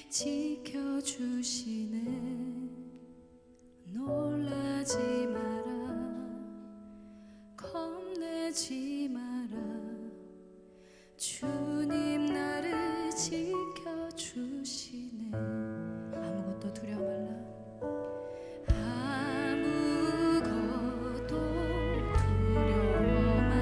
지켜주시네. 놀라지 마라, 겁내지 마라. 주님 나를 지켜주시네. 아무것도 두려워 말라. 아무것도 두려워 말라.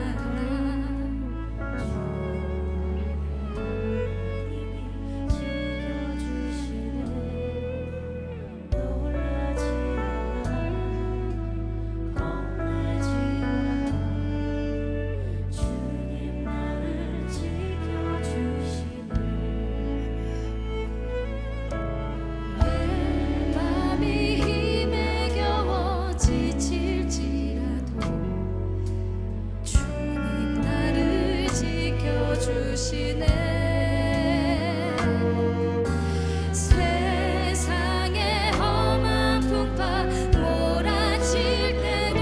세상의 험한 풍파 몰아칠 때도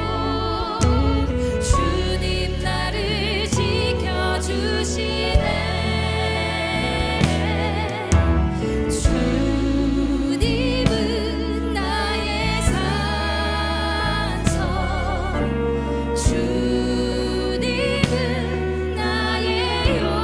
주님 나를 지켜주시네. 주님은 나의 산성, 주님은 나의 영광.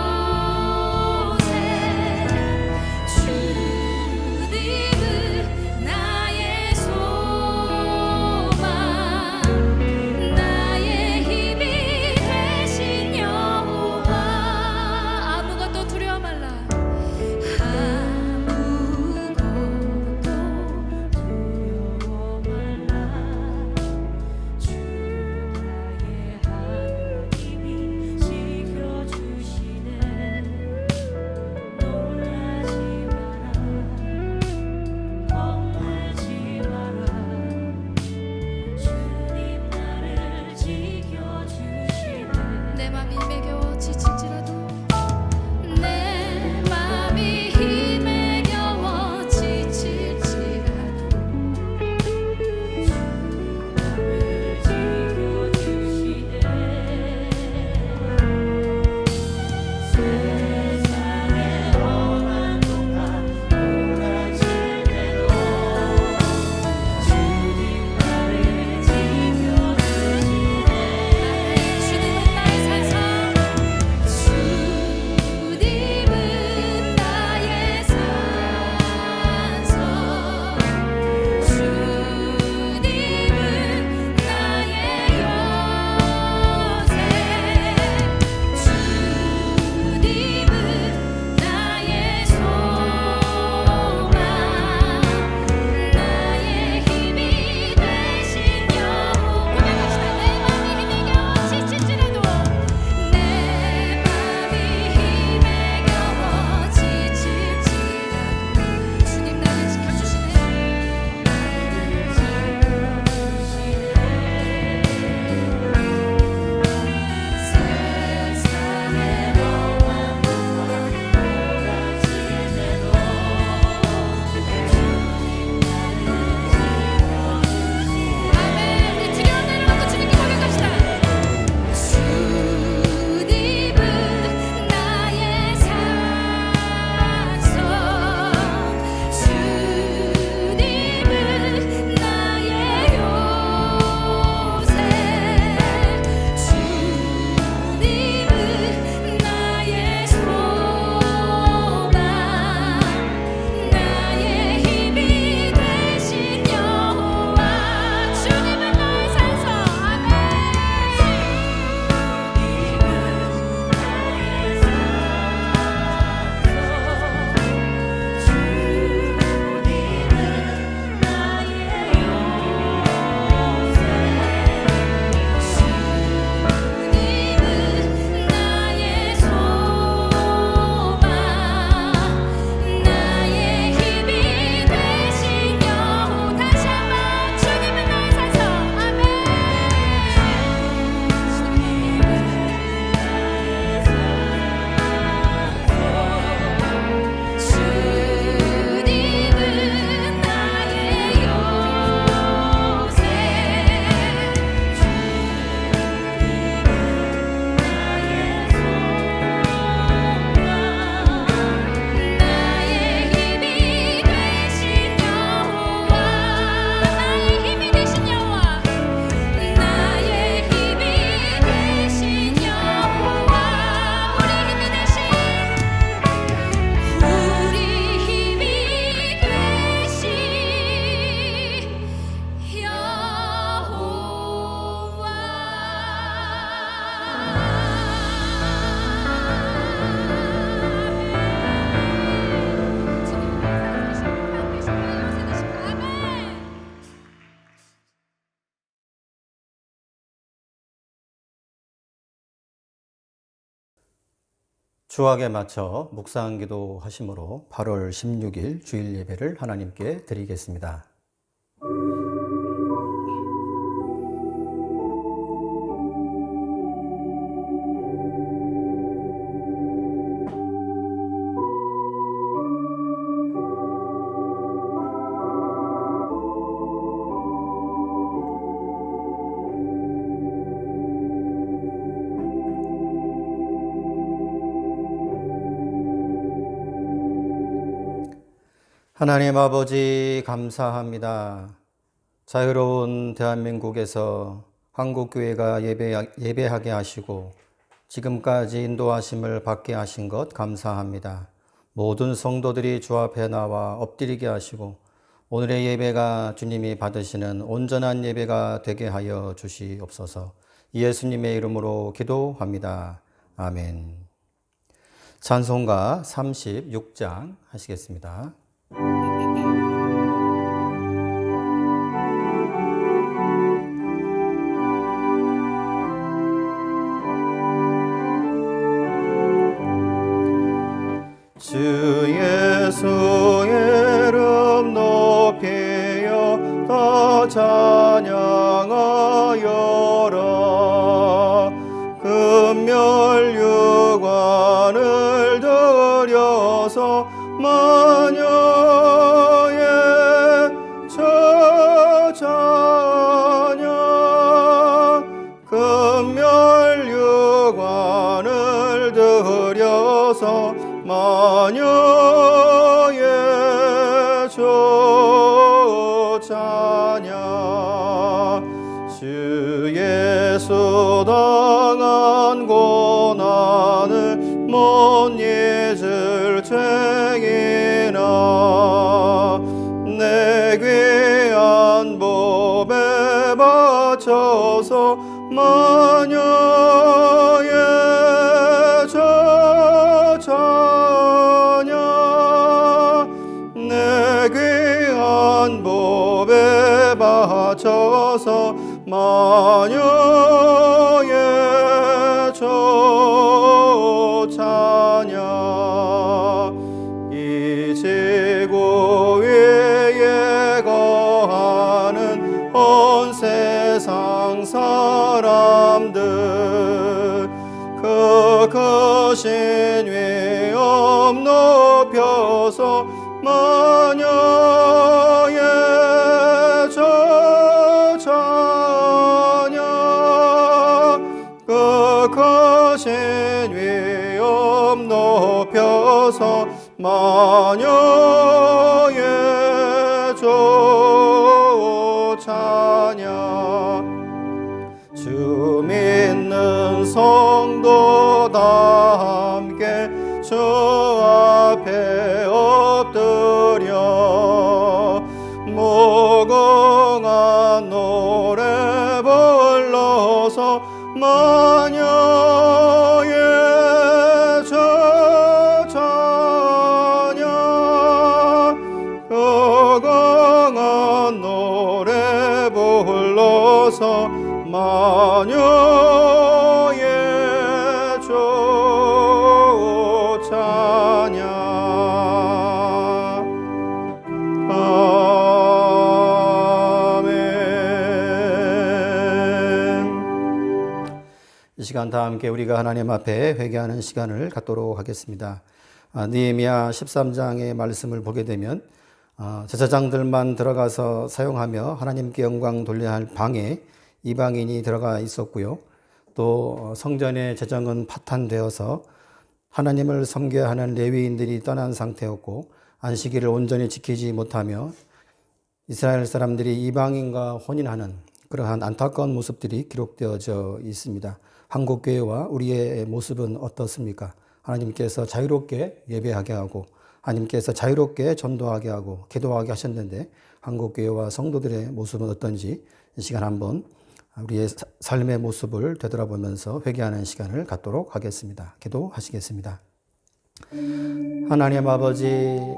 주악에 맞춰 묵상기도 하심으로 8월 16일 주일 예배를 하나님께 드리겠습니다. 하나님 아버지 감사합니다. 자유로운 대한민국에서 한국교회가 예배하게 하시고 지금까지 인도하심을 받게 하신 것 감사합니다. 모든 성도들이 주 앞에 나와 엎드리게 하시고 오늘의 예배가 주님이 받으시는 온전한 예배가 되게 하여 주시옵소서. 예수님의 이름으로 기도합니다. 아멘. 찬송가 36장 하시겠습니다. 주 예수의 이름 높이여 다 찬양하여라. 금멸유관을 들여서 마녀의 저찬양. 금멸유관을 들여서 마녀의 저찬양. 주 예수 당한 고난을 못 잊을 죄인아, 내 귀한 법에 바쳐서 마녀의 저찬양. 내 귀한 법에 바쳐서 마녀의 저찬양. 이 지구 위에 거하는 온 세상 사람들 그 크신 위엄 높여서 마녀의 저찬양. 그 크신 위엄 높여서 마녀의 저찬양. 주 믿는 성도 다 함께 주 앞에 엎드려 무궁한 노래 불러서 마녀의 저찬양. 무궁한 노래 불러서 마녀의 저찬양. 아멘. 이 시간 다 함께 우리가 하나님 앞에 회개하는 시간을 갖도록 하겠습니다. 느헤미야 13장의 말씀을 보게 되면 제사장들만 들어가서 사용하며 하나님께 영광 돌려야 할 방에 이방인이 들어가 있었고요. 또 성전의 재정은 파탄되어서 하나님을 섬겨야 하는 레위인들이 떠난 상태였고 안식일을 온전히 지키지 못하며 이스라엘 사람들이 이방인과 혼인하는 그러한 안타까운 모습들이 기록되어져 있습니다. 한국교회와 우리의 모습은 어떻습니까? 하나님께서 자유롭게 예배하게 하고 하나님께서 자유롭게 전도하게 하고 기도하게 하셨는데 한국교회와 성도들의 모습은 어떤지 이 시간 한번 우리의 삶의 모습을 되돌아보면서 회개하는 시간을 갖도록 하겠습니다. 기도하시겠습니다. 하나님 아버지,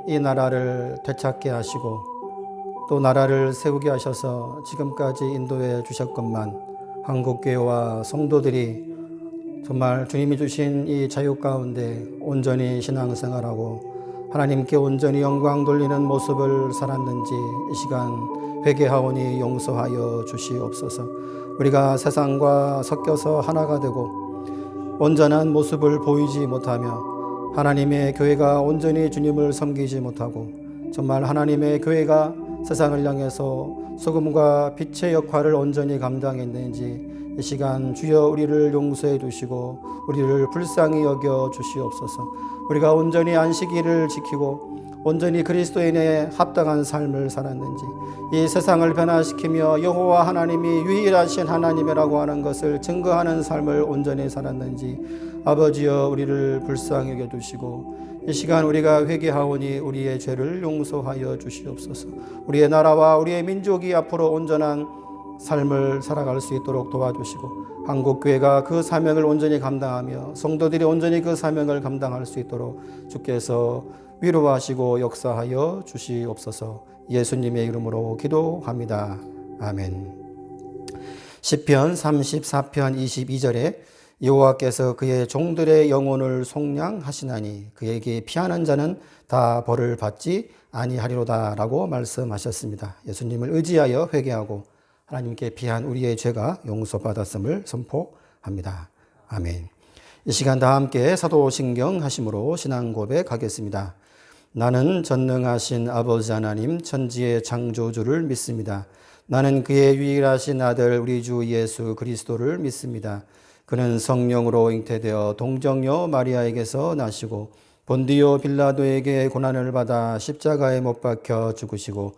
이 나라를 되찾게 하시고 또 나라를 세우게 하셔서 지금까지 인도해 주셨건만 한국교회와 성도들이 정말 주님이 주신 이 자유 가운데 온전히 신앙생활하고 하나님께 온전히 영광 돌리는 모습을 살았는지 이 시간 회개하오니 용서하여 주시옵소서. 우리가 세상과 섞여서 하나가 되고 온전한 모습을 보이지 못하며 하나님의 교회가 온전히 주님을 섬기지 못하고 정말 하나님의 교회가 세상을 향해서 소금과 빛의 역할을 온전히 감당했는지 이 시간 주여 우리를 용서해 주시고 우리를 불쌍히 여겨 주시옵소서. 우리가 온전히 안식일을 지키고 온전히 그리스도인의 합당한 삶을 살았는지 이 세상을 변화시키며 여호와 하나님이 유일하신 하나님이라고 하는 것을 증거하는 삶을 온전히 살았는지 아버지여 우리를 불쌍히 여겨 주시고 이 시간 우리가 회개하오니 우리의 죄를 용서하여 주시옵소서. 우리의 나라와 우리의 민족이 앞으로 온전한 삶을 살아갈 수 있도록 도와주시고 한국교회가 그 사명을 온전히 감당하며 성도들이 온전히 그 사명을 감당할 수 있도록 주께서 위로하시고 역사하여 주시옵소서. 예수님의 이름으로 기도합니다. 아멘. 시편 34편 22절에 여호와께서 그의 종들의 영혼을 속량하시나니 그에게 피하는 자는 다 벌을 받지 아니하리로다 라고 말씀하셨습니다. 예수님을 의지하여 회개하고 하나님께 피한 우리의 죄가 용서받았음을 선포합니다. 아멘. 이 시간 다 함께 사도신경 하심으로 신앙 고백하겠습니다. 나는 전능하신 아버지 하나님 천지의 창조주를 믿습니다. 나는 그의 유일하신 아들 우리 주 예수 그리스도를 믿습니다. 그는 성령으로 잉태되어 동정녀 마리아에게서 나시고 본디오 빌라도에게 고난을 받아 십자가에 못 박혀 죽으시고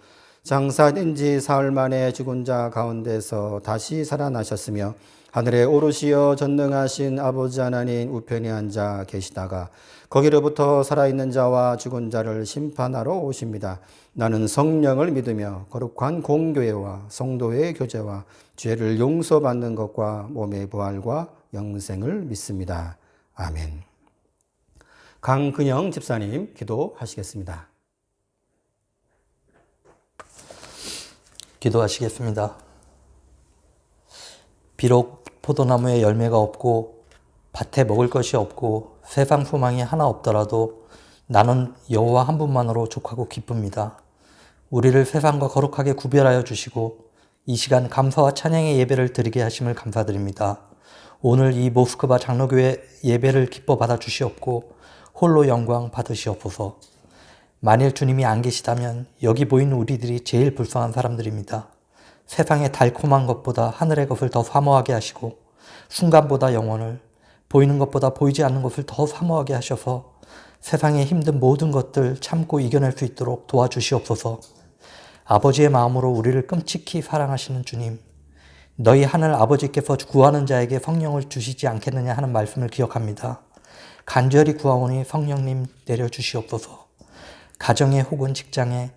장사된 지 사흘 만에 죽은 자 가운데서 다시 살아나셨으며 하늘에 오르시어 전능하신 아버지 하나님 우편에 앉아 계시다가 거기로부터 살아있는 자와 죽은 자를 심판하러 오십니다. 나는 성령을 믿으며 거룩한 공교회와 성도의 교제와 죄를 용서받는 것과 몸의 부활과 영생을 믿습니다. 아멘. 강근영 집사님 기도하시겠습니다. 기도하시겠습니다. 비록 포도나무에 열매가 없고 밭에 먹을 것이 없고 세상 소망이 하나 없더라도 나는 여호와 한 분만으로 족하고 기쁩니다. 우리를 세상과 거룩하게 구별하여 주시고 이 시간 감사와 찬양의 예배를 드리게 하심을 감사드립니다. 오늘 이 모스크바 장로교회 예배를 기뻐 받아 주시옵고 홀로 영광 받으시옵소서. 만일 주님이 안 계시다면 여기 보이는 우리들이 제일 불쌍한 사람들입니다. 세상의 달콤한 것보다 하늘의 것을 더 사모하게 하시고 순간보다 영혼을, 보이는 것보다 보이지 않는 것을 더 사모하게 하셔서 세상의 힘든 모든 것들 참고 이겨낼 수 있도록 도와주시옵소서. 아버지의 마음으로 우리를 끔찍히 사랑하시는 주님, 너희 하늘 아버지께서 구하는 자에게 성령을 주시지 않겠느냐 하는 말씀을 기억합니다. 간절히 구하오니 성령님 내려주시옵소서. 가정에 혹은 직장에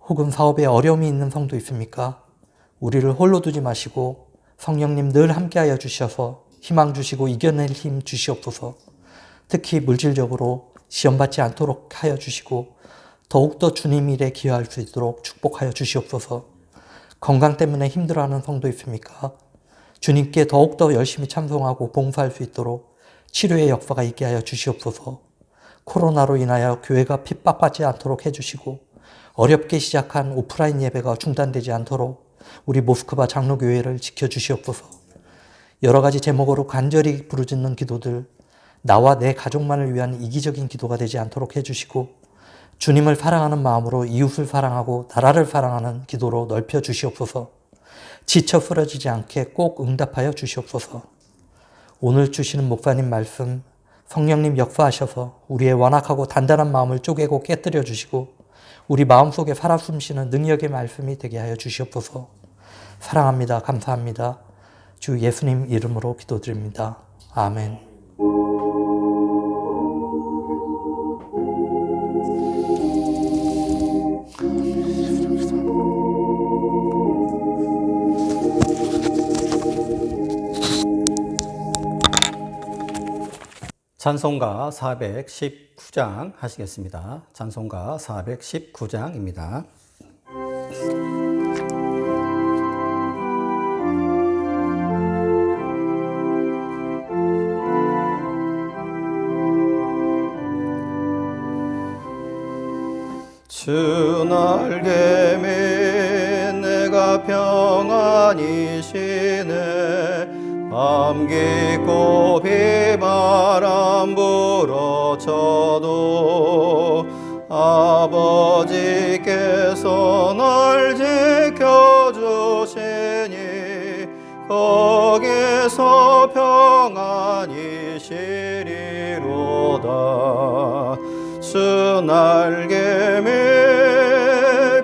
혹은 사업에 어려움이 있는 성도 있습니까? 우리를 홀로 두지 마시고 성령님 늘 함께하여 주셔서 희망 주시고 이겨낼 힘 주시옵소서. 특히 물질적으로 시험받지 않도록 하여 주시고 더욱더 주님 일에 기여할 수 있도록 축복하여 주시옵소서. 건강 때문에 힘들어하는 성도 있습니까? 주님께 더욱더 열심히 찬송하고 봉사할 수 있도록 치료의 역사가 있게 하여 주시옵소서. 코로나로 인하여 교회가 핍박받지 않도록 해주시고 어렵게 시작한 오프라인 예배가 중단되지 않도록 우리 모스크바 장로교회를 지켜주시옵소서. 여러 가지 제목으로 간절히 부르짖는 기도들, 나와 내 가족만을 위한 이기적인 기도가 되지 않도록 해주시고 주님을 사랑하는 마음으로 이웃을 사랑하고 나라를 사랑하는 기도로 넓혀 주시옵소서. 지쳐 쓰러지지 않게 꼭 응답하여 주시옵소서. 오늘 주시는 목사님 말씀, 성령님 역사하셔서 우리의 완악하고 단단한 마음을 쪼개고 깨뜨려 주시고 우리 마음속에 살아 숨쉬는 능력의 말씀이 되게 하여 주시옵소서. 사랑합니다. 감사합니다. 주 예수님 이름으로 기도드립니다. 아멘. 찬송가 419장 하시겠습니다. 찬송가 419장입니다. 주 날개면 내가 평안히 쉬네. 밤 깊고 비바람 불어쳐도 아버지께서 날 지켜주시니 거기서 평안히 쉬리로다. 주 날개에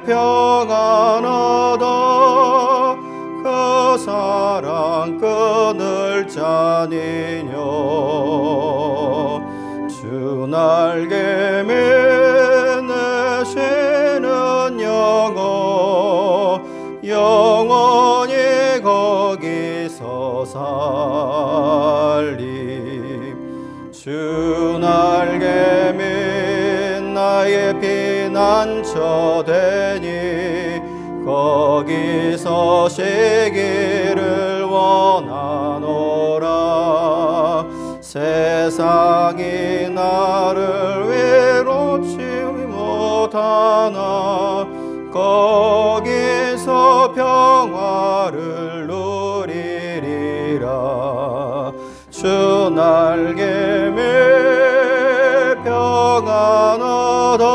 평안하다. 그 사랑 끊을 자니뇨. 주 날개에 내쉬는 영어 영원히 거기서 살리. 주 날개에 나의 피난처 되니 거기서 쉬기를 원하노라. 세상이 나를 외롭지 못하나 거기서 평화를 누리리라. 주 날개에 평안하다.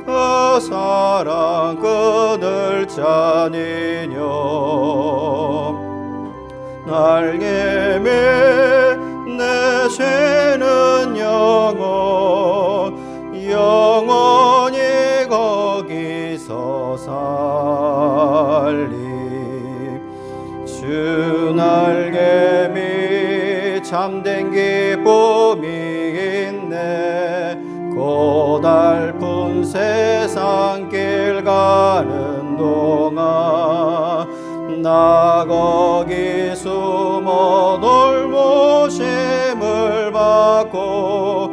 그 사랑 끊을 자니뇨. 날개에 내쉬는 영어 영원히 거기서 살리. 주 날개미 참된 기쁨이 있네. 고달픈 세상 길 가는 동안 나 거기 숨어 돌보심을 받고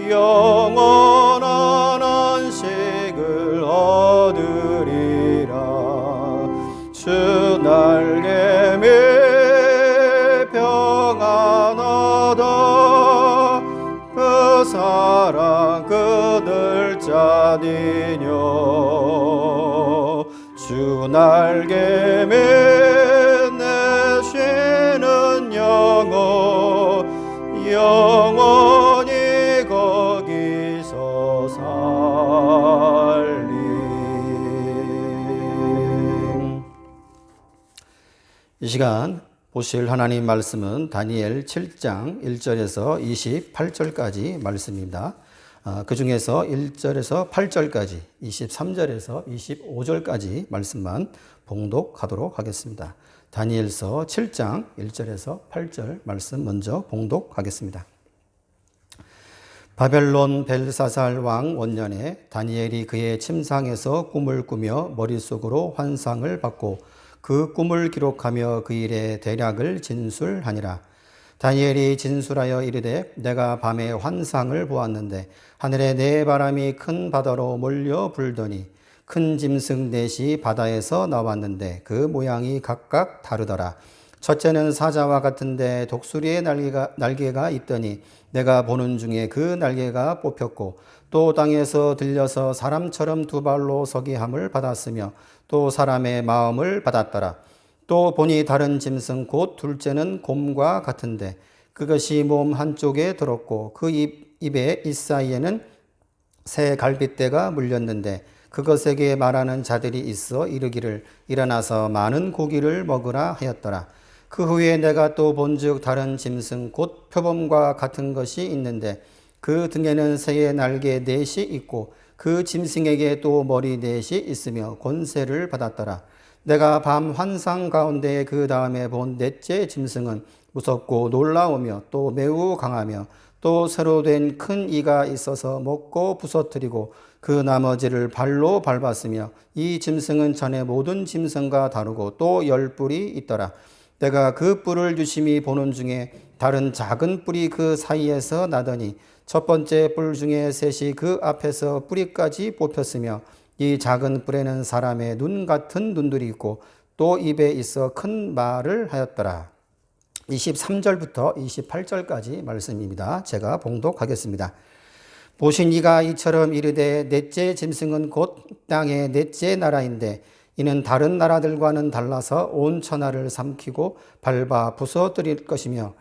영원한 안식을 얻으리라. 주 날개에 평안하다. 그 사랑 끊을 자니뇨. 주 날개에 내쉬는 영어 영원히 거기서 살리. 이 시간 보실 하나님 말씀은 다니엘 7장 1절에서 28절까지 말씀입니다. 그 중에서 1절에서 8절까지, 23절에서 25절까지 말씀만 봉독하도록 하겠습니다. 다니엘서 7장 1절에서 8절 말씀 먼저 봉독하겠습니다. 바벨론 벨사살 왕 원년에 다니엘이 그의 침상에서 꿈을 꾸며 머릿속으로 환상을 받고 그 꿈을 기록하며 그 일의 대략을 진술하니라. 다니엘이 진술하여 이르되 내가 밤에 환상을 보았는데 하늘에 네 바람이 큰 바다로 몰려 불더니 큰 짐승 넷이 바다에서 나왔는데 그 모양이 각각 다르더라. 첫째는 사자와 같은데 독수리의 날개가 있더니 내가 보는 중에 그 날개가 뽑혔고 또 땅에서 들려서 사람처럼 두 발로 서기 함을 받았으며 또 사람의 마음을 받았더라. 또 보니 다른 짐승 곧 둘째는 곰과 같은데 그것이 몸 한쪽에 들었고 그 입에 잇사이에는 새 갈빗대가 물렸는데 그것에게 말하는 자들이 있어 이르기를 일어나서 많은 고기를 먹으라 하였더라. 그 후에 내가 또 본즉 다른 짐승 곧 표범과 같은 것이 있는데 그 등에는 새의 날개 넷이 있고 그 짐승에게 또 머리 넷이 있으며 권세를 받았더라. 내가 밤 환상 가운데 그 다음에 본 넷째 짐승은 무섭고 놀라우며 또 매우 강하며 또 새로 된 큰 이가 있어서 먹고 부서뜨리고 그 나머지를 발로 밟았으며 이 짐승은 전에 모든 짐승과 다르고 또 10뿔이 있더라. 내가 그 뿔을 유심히 보는 중에 다른 작은 뿔이 그 사이에서 나더니 첫 번째 뿔 중에 셋이 그 앞에서 뿌리까지 뽑혔으며 이 작은 뿔에는 사람의 눈 같은 눈들이 있고 또 입에 있어 큰 말을 하였더라. 23절부터 28절까지 말씀입니다. 제가 봉독하겠습니다. 보신 이가 이처럼 이르되 넷째 짐승은 곧 땅의 넷째 나라인데 이는 다른 나라들과는 달라서 온 천하를 삼키고 밟아 부서뜨릴 것이며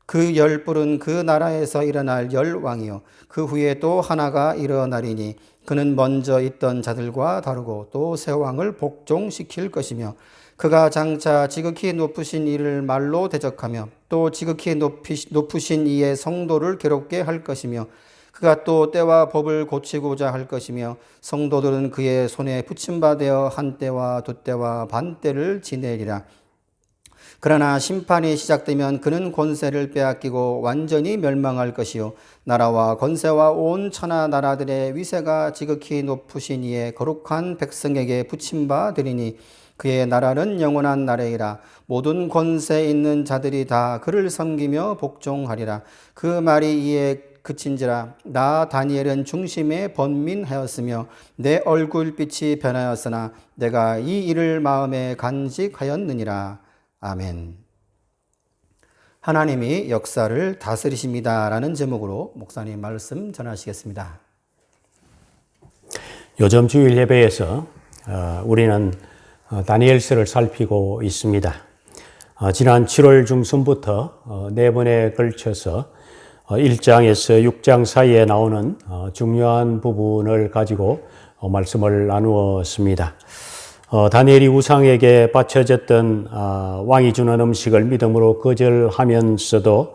그 열뿔은 그 나라에서 일어날 열왕이요 그 후에 또 하나가 일어나리니 그는 먼저 있던 자들과 다르고 또 새 왕을 복종시킬 것이며 그가 장차 지극히 높으신 이를 말로 대적하며 또 지극히 높으신 이의 성도를 괴롭게 할 것이며 그가 또 때와 법을 고치고자 할 것이며 성도들은 그의 손에 붙임받아 한 때와 두 때와 반 때를 지내리라. 그러나 심판이 시작되면 그는 권세를 빼앗기고 완전히 멸망할 것이요 나라와 권세와 온 천하 나라들의 위세가 지극히 높으신 이의 거룩한 백성에게 붙임바 되리니 그의 나라는 영원한 나라이라. 모든 권세 있는 자들이 다 그를 섬기며 복종하리라. 그 말이 이에 그친지라. 나 다니엘은 중심에 번민하였으며 내 얼굴빛이 변하였으나 내가 이 일을 마음에 간직하였느니라. 아멘. 하나님이 역사를 다스리십니다 라는 제목으로 목사님 말씀 전하시겠습니다. 요즘 주일 예배에서 우리는 다니엘서를 살피고 있습니다. 지난 7월 중순부터 4번에 걸쳐서 1장에서 6장 사이에 나오는 중요한 부분을 가지고 말씀을 나누었습니다. 다니엘이 우상에게 바쳐졌던 왕이 주는 음식을 믿음으로 거절하면서도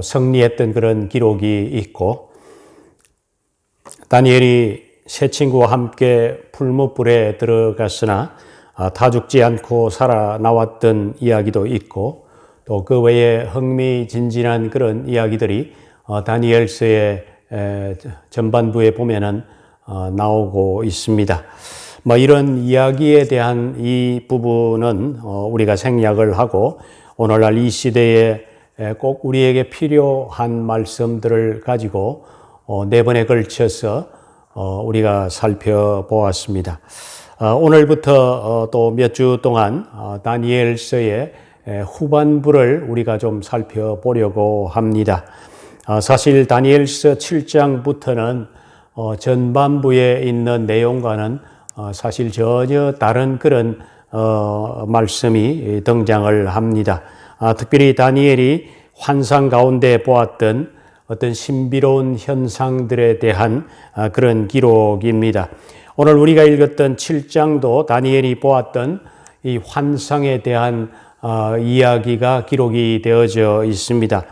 승리했던 그런 기록이 있고, 다니엘이 세 친구와 함께 풀무불에 들어갔으나 다 죽지 않고 살아나왔던 이야기도 있고, 또 그 외에 흥미진진한 그런 이야기들이 다니엘서의 전반부에 보면은 나오고 있습니다. 이런 이야기에 대한 이 부분은 우리가 생략을 하고 오늘날 이 시대에 꼭 우리에게 필요한 말씀들을 가지고 4번에 걸쳐서 우리가 살펴보았습니다. 오늘부터 또 몇 주 동안 다니엘서의 후반부를 우리가 좀 살펴보려고 합니다. 사실 다니엘서 7장부터는 전반부에 있는 내용과는 사실 전혀 다른 그런 말씀이 등장을 합니다. 특별히 다니엘이 환상 가운데 보았던 어떤 신비로운 현상들에 대한 그런 기록입니다. 오늘 우리가 읽었던 7장도 다니엘이 보았던 이 환상에 대한 이야기가 기록이 되어져 있습니다.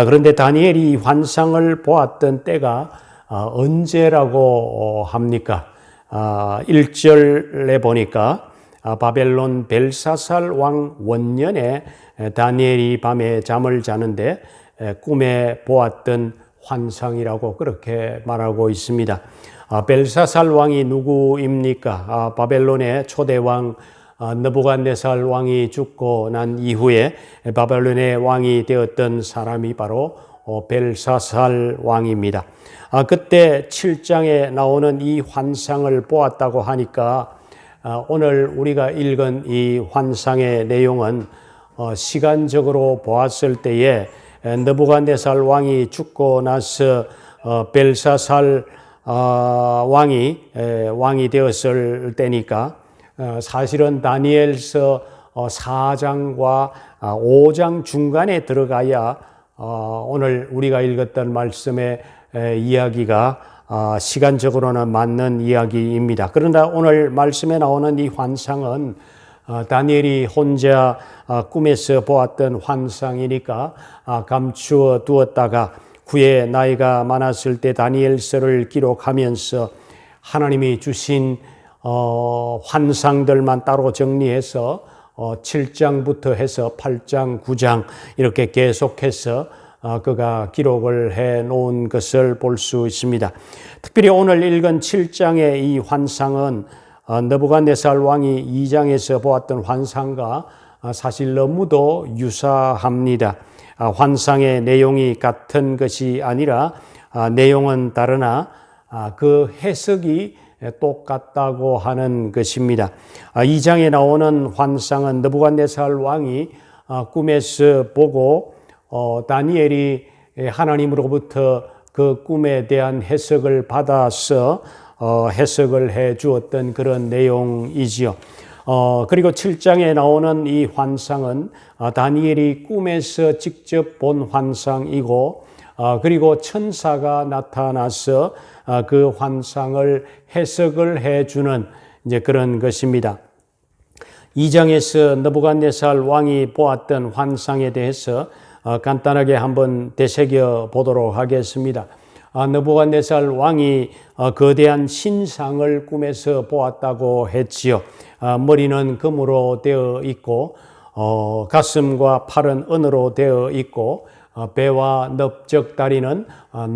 그런데 다니엘이 이 환상을 보았던 때가 언제라고 합니까? 1절에 보니까 바벨론 벨사살 왕 원년에 다니엘이 밤에 잠을 자는데 꿈에 보았던 환상이라고 그렇게 말하고 있습니다. 벨사살 왕이 누구입니까? 바벨론의 초대왕 느부갓네살 왕이 죽고 난 이후에 바벨론의 왕이 되었던 사람이 바로 벨사살 왕입니다. 그때 7장에 나오는 이 환상을 보았다고 하니까 오늘 우리가 읽은 이 환상의 내용은 시간적으로 보았을 때에 느부갓네살 왕이 죽고 나서 벨사살 왕이 되었을 때니까 사실은 다니엘서 4장과 5장 중간에 들어가야 오늘 우리가 읽었던 말씀의 이야기가 시간적으로는 맞는 이야기입니다. 그러나 오늘 말씀에 나오는 이 환상은 다니엘이 혼자 꿈에서 보았던 환상이니까 감추어 두었다가 후에 나이가 많았을 때 다니엘서를 기록하면서 하나님이 주신 환상들만 따로 정리해서 7장부터 해서 8장, 9장 이렇게 계속해서 그가 기록을 해 놓은 것을 볼 수 있습니다. 특별히 오늘 읽은 7장의 이 환상은 느부갓네살 왕이 2장에서 보았던 환상과 사실 너무도 유사합니다. 환상의 내용이 같은 것이 아니라 내용은 다르나 그 해석이 똑같다고 하는 것입니다. 2장에 나오는 환상은 느부갓네살 왕이 꿈에서 보고 다니엘이 하나님으로부터 그 꿈에 대한 해석을 받아서 해석을 해 주었던 그런 내용이지요. 그리고 7장에 나오는 이 환상은 다니엘이 꿈에서 직접 본 환상이고, 그리고 천사가 나타나서 그 환상을 해석을 해 주는 이제 그런 것입니다. 2장에서 느부갓네살 왕이 보았던 환상에 대해서 간단하게 한번 되새겨 보도록 하겠습니다. 느부갓네살 왕이 거대한 신상을 꿈에서 보았다고 했지요. 머리는 금으로 되어 있고 가슴과 팔은 은으로 되어 있고 배와 넓적 다리는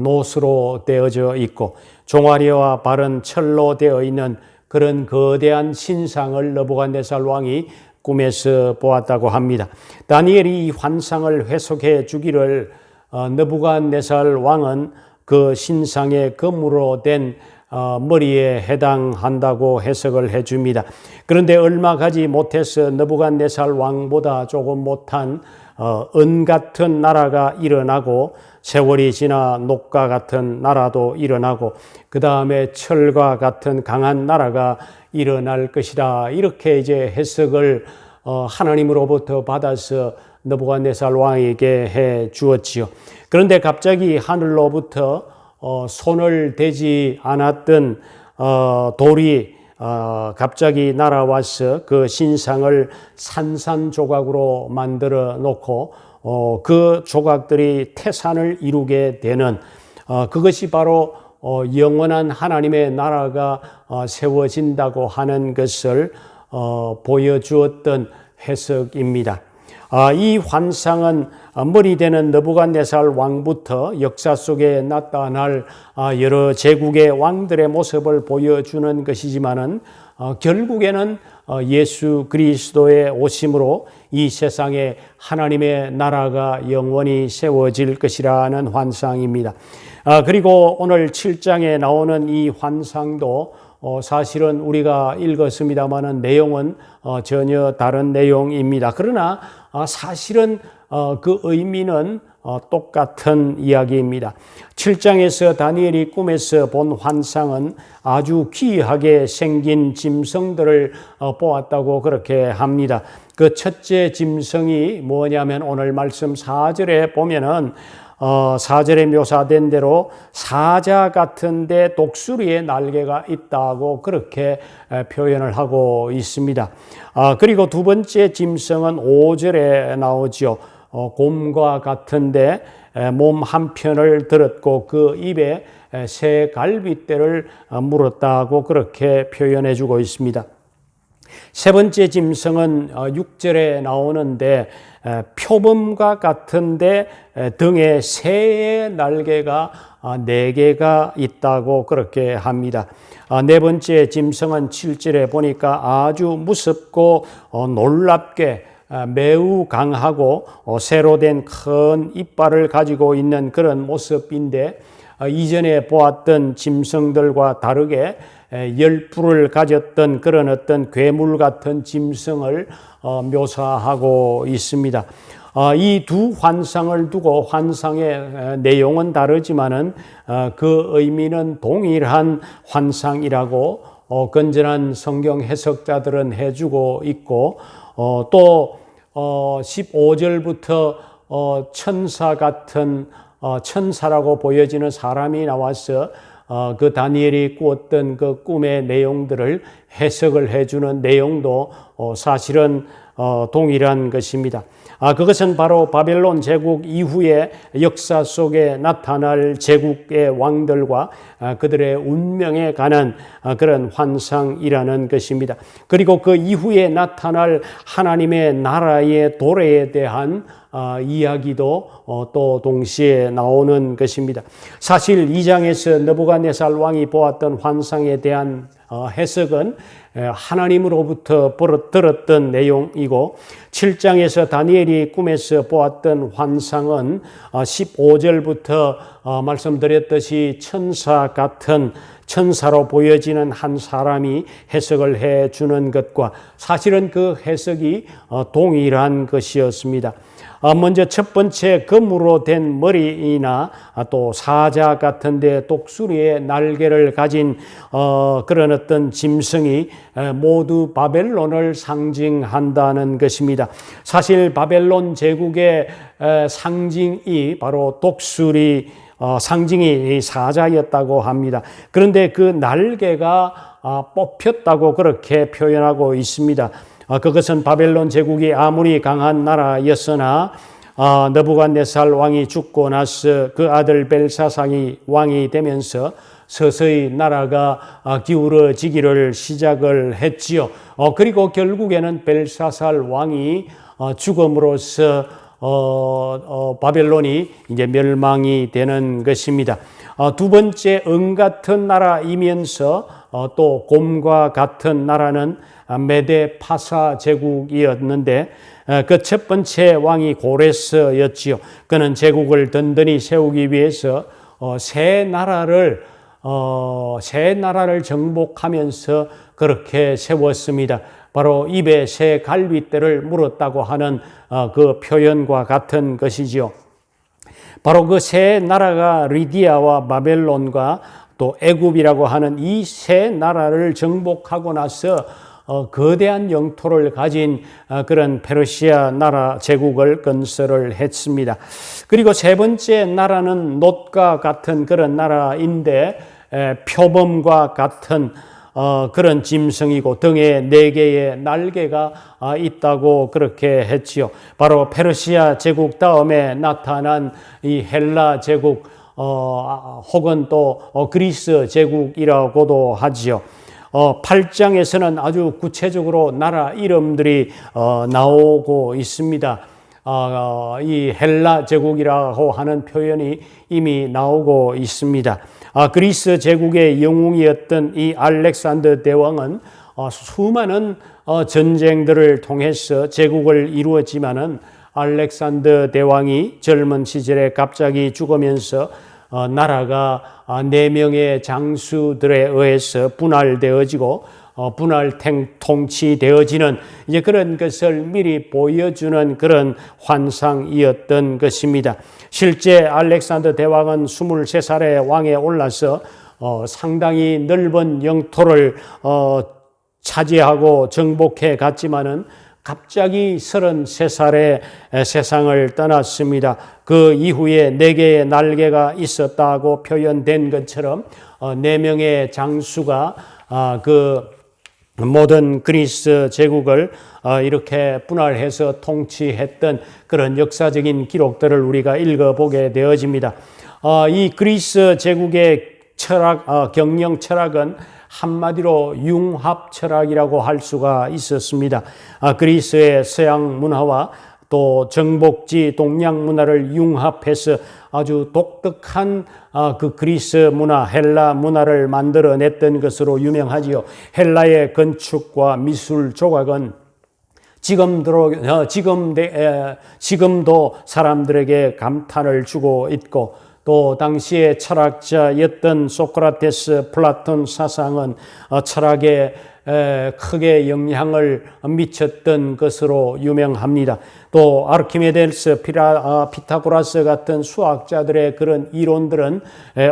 노스로 되어져 있고 종아리와 발은 철로 되어 있는 그런 거대한 신상을 느부갓네살 왕이 꿈에서 보았다고 합니다. 다니엘이 이 환상을 해석해 주기를 느부갓네살 왕은 그 신상의 금으로 된 머리에 해당한다고 해석을 해줍니다. 그런데 얼마 가지 못해서 느부갓네살 왕보다 조금 못한 은 같은 나라가 일어나고 세월이 지나 녹과 같은 나라도 일어나고 그 다음에 철과 같은 강한 나라가 일어날 것이다. 이렇게 이제 해석을 하나님으로부터 받아서 느부갓네살 왕에게 해 주었지요. 그런데 갑자기 하늘로부터 손을 대지 않았던 돌이 갑자기 날아와서 그 신상을 산산조각으로 만들어 놓고 그 조각들이 태산을 이루게 되는 그것이 바로 영원한 하나님의 나라가 세워진다고 하는 것을 보여주었던 해석입니다. 이 환상은 머리 되는 느부갓네살 왕부터 역사 속에 나타날 여러 제국의 왕들의 모습을 보여주는 것이지만은 결국에는 예수 그리스도의 오심으로 이 세상에 하나님의 나라가 영원히 세워질 것이라는 환상입니다. 그리고 오늘 7장에 나오는 이 환상도 사실은 우리가 읽었습니다마는 내용은 전혀 다른 내용입니다. 그러나 사실은 그 의미는 똑같은 이야기입니다. 7장에서 다니엘이 꿈에서 본 환상은 아주 귀하게 생긴 짐승들을 보았다고 그렇게 합니다. 그 첫째 짐승이 뭐냐면 오늘 말씀 4절에 보면은 4절에 묘사된 대로 사자 같은데 독수리의 날개가 있다고 그렇게 표현을 하고 있습니다. 그리고 두 번째 짐승은 5절에 나오죠. 곰과 같은데 몸 한편을 들었고 그 입에 새 갈빗대를 물었다고 그렇게 표현해 주고 있습니다. 세 번째 짐승은 6절에 나오는데 표범과 같은데 등에 새의 날개가 4개가 있다고 그렇게 합니다. 네 번째 짐승은 7절에 보니까 아주 무섭고 놀랍게 매우 강하고 새로 된 큰 이빨을 가지고 있는 그런 모습인데 이전에 보았던 짐승들과 다르게 열뿔을 가졌던 그런 어떤 괴물 같은 짐승을 묘사하고 있습니다. 이 두 환상을 두고 환상의 내용은 다르지만은 그 의미는 동일한 환상이라고 건전한 성경 해석자들은 해주고 있고 또 15절부터 천사 같은 천사라고 보여지는 사람이 나와서 그 다니엘이 꾸었던 그 꿈의 내용들을 해석을 해주는 내용도 사실은 동일한 것입니다. 그것은 바로 바벨론 제국 이후의 역사 속에 나타날 제국의 왕들과 그들의 운명에 관한 그런 환상이라는 것입니다. 그리고 그 이후에 나타날 하나님의 나라의 도래에 대한 이야기도 또 동시에 나오는 것입니다. 사실 2장에서 느부갓네살 왕이 보았던 환상에 대한 해석은 하나님으로부터 들었던 내용이고 7장에서 다니엘이 꿈에서 보았던 환상은 15절부터 말씀드렸듯이 천사 같은 천사로 보여지는 한 사람이 해석을 해 주는 것과 사실은 그 해석이 동일한 것이었습니다. 먼저 첫 번째 금으로 된 머리이나 또 사자 같은데 독수리의 날개를 가진 그런 어떤 짐승이 모두 바벨론을 상징한다는 것입니다. 사실 바벨론 제국의 상징이 바로 독수리 상징이 사자였다고 합니다. 그런데 그 날개가 뽑혔다고 그렇게 표현하고 있습니다. 그것은 바벨론 제국이 아무리 강한 나라였으나 느부갓네살 왕이 죽고 나서 그 아들 벨사살이 왕이 되면서 서서히 나라가 기울어지기를 시작을 했지요. 그리고 결국에는 벨사살 왕이 죽음으로써 바벨론이 이제 멸망이 되는 것입니다. 두 번째 은 같은 나라이면서 또 곰과 같은 나라는 메데 파사 제국이었는데 그 첫 번째 왕이 고레스였지요. 그는 제국을 든든히 세우기 위해서 세 나라를 정복하면서 그렇게 세웠습니다. 바로 입에 새 갈빗대를 물었다고 하는 그 표현과 같은 것이지요. 바로 그 세 나라가 리디아와 바벨론과 또 애굽이라고 하는 이 세 나라를 정복하고 나서 거대한 영토를 가진 그런 페르시아 나라 제국을 건설을 했습니다. 그리고 세 번째 나라는 놋과 같은 그런 나라인데 표범과 같은 그런 짐승이고 등에 4개의 날개가 있다고 그렇게 했지요. 바로 페르시아 제국 다음에 나타난 이 헬라 제국 혹은 또 그리스 제국이라고도 하지요. 8장에서는 아주 구체적으로 나라 이름들이 나오고 있습니다. 이 헬라 제국이라고 하는 표현이 이미 나오고 있습니다. 그리스 제국의 영웅이었던 이 알렉산더 대왕은 수많은 전쟁들을 통해서 제국을 이루었지만은 알렉산더 대왕이 젊은 시절에 갑자기 죽으면서 나라가 4명의 장수들에 의해서 분할되어지고 분할 통치되어지는 이제 그런 것을 미리 보여주는 그런 환상이었던 것입니다. 실제 알렉산더 대왕은 23살에 왕에 올라서 상당히 넓은 영토를 차지하고 정복해 갔지만은 갑자기 33살에 세상을 떠났습니다. 그 이후에 4개의 날개가 있었다고 표현된 것처럼 4명의 장수가 그 모든 그리스 제국을 이렇게 분할해서 통치했던 그런 역사적인 기록들을 우리가 읽어보게 되어집니다. 이 그리스 제국의 철학, 경영 철학은 한마디로 융합 철학이라고 할 수가 있었습니다. 그리스의 서양 문화와 또 정복지 동양 문화를 융합해서 아주 독특한 그 그리스 문화, 헬라 문화를 만들어냈던 것으로 유명하지요. 헬라의 건축과 미술 조각은 지금도 사람들에게 감탄을 주고 있고 또 당시의 철학자였던 소크라테스, 플라톤 사상은 철학에 크게 영향을 미쳤던 것으로 유명합니다. 또 아르키메데스, 피타고라스 같은 수학자들의 그런 이론들은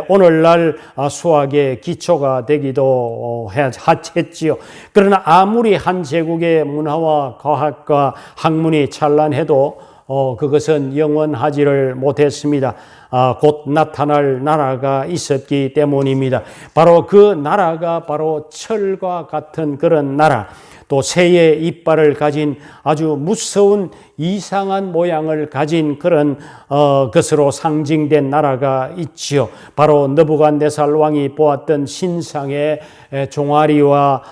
오늘날 수학의 기초가 되기도 했지요. 그러나 아무리 한 제국의 문화와 과학과 학문이 찬란해도 그것은 영원하지를 못했습니다. 곧 나타날 나라가 있었기 때문입니다. 바로 그 나라가 바로 철과 같은 그런 나라, 또 새의 이빨을 가진 아주 무서운 이상한 모양을 가진 그런 것으로 상징된 나라가 있지요. 바로 느부갓네살 왕이 보았던 신상의 종아리로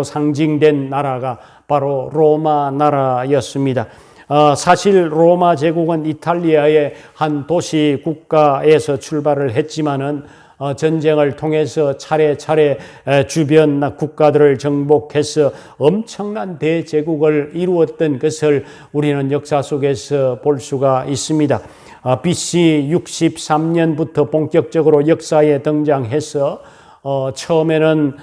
상징된 나라가 바로 로마 나라였습니다. 사실 로마 제국은 이탈리아의 한 도시 국가에서 출발을 했지만은 전쟁을 통해서 차례차례 주변 국가들을 정복해서 엄청난 대제국을 이루었던 것을 우리는 역사 속에서 볼 수가 있습니다. BC 63년부터 본격적으로 역사에 등장해서 처음에는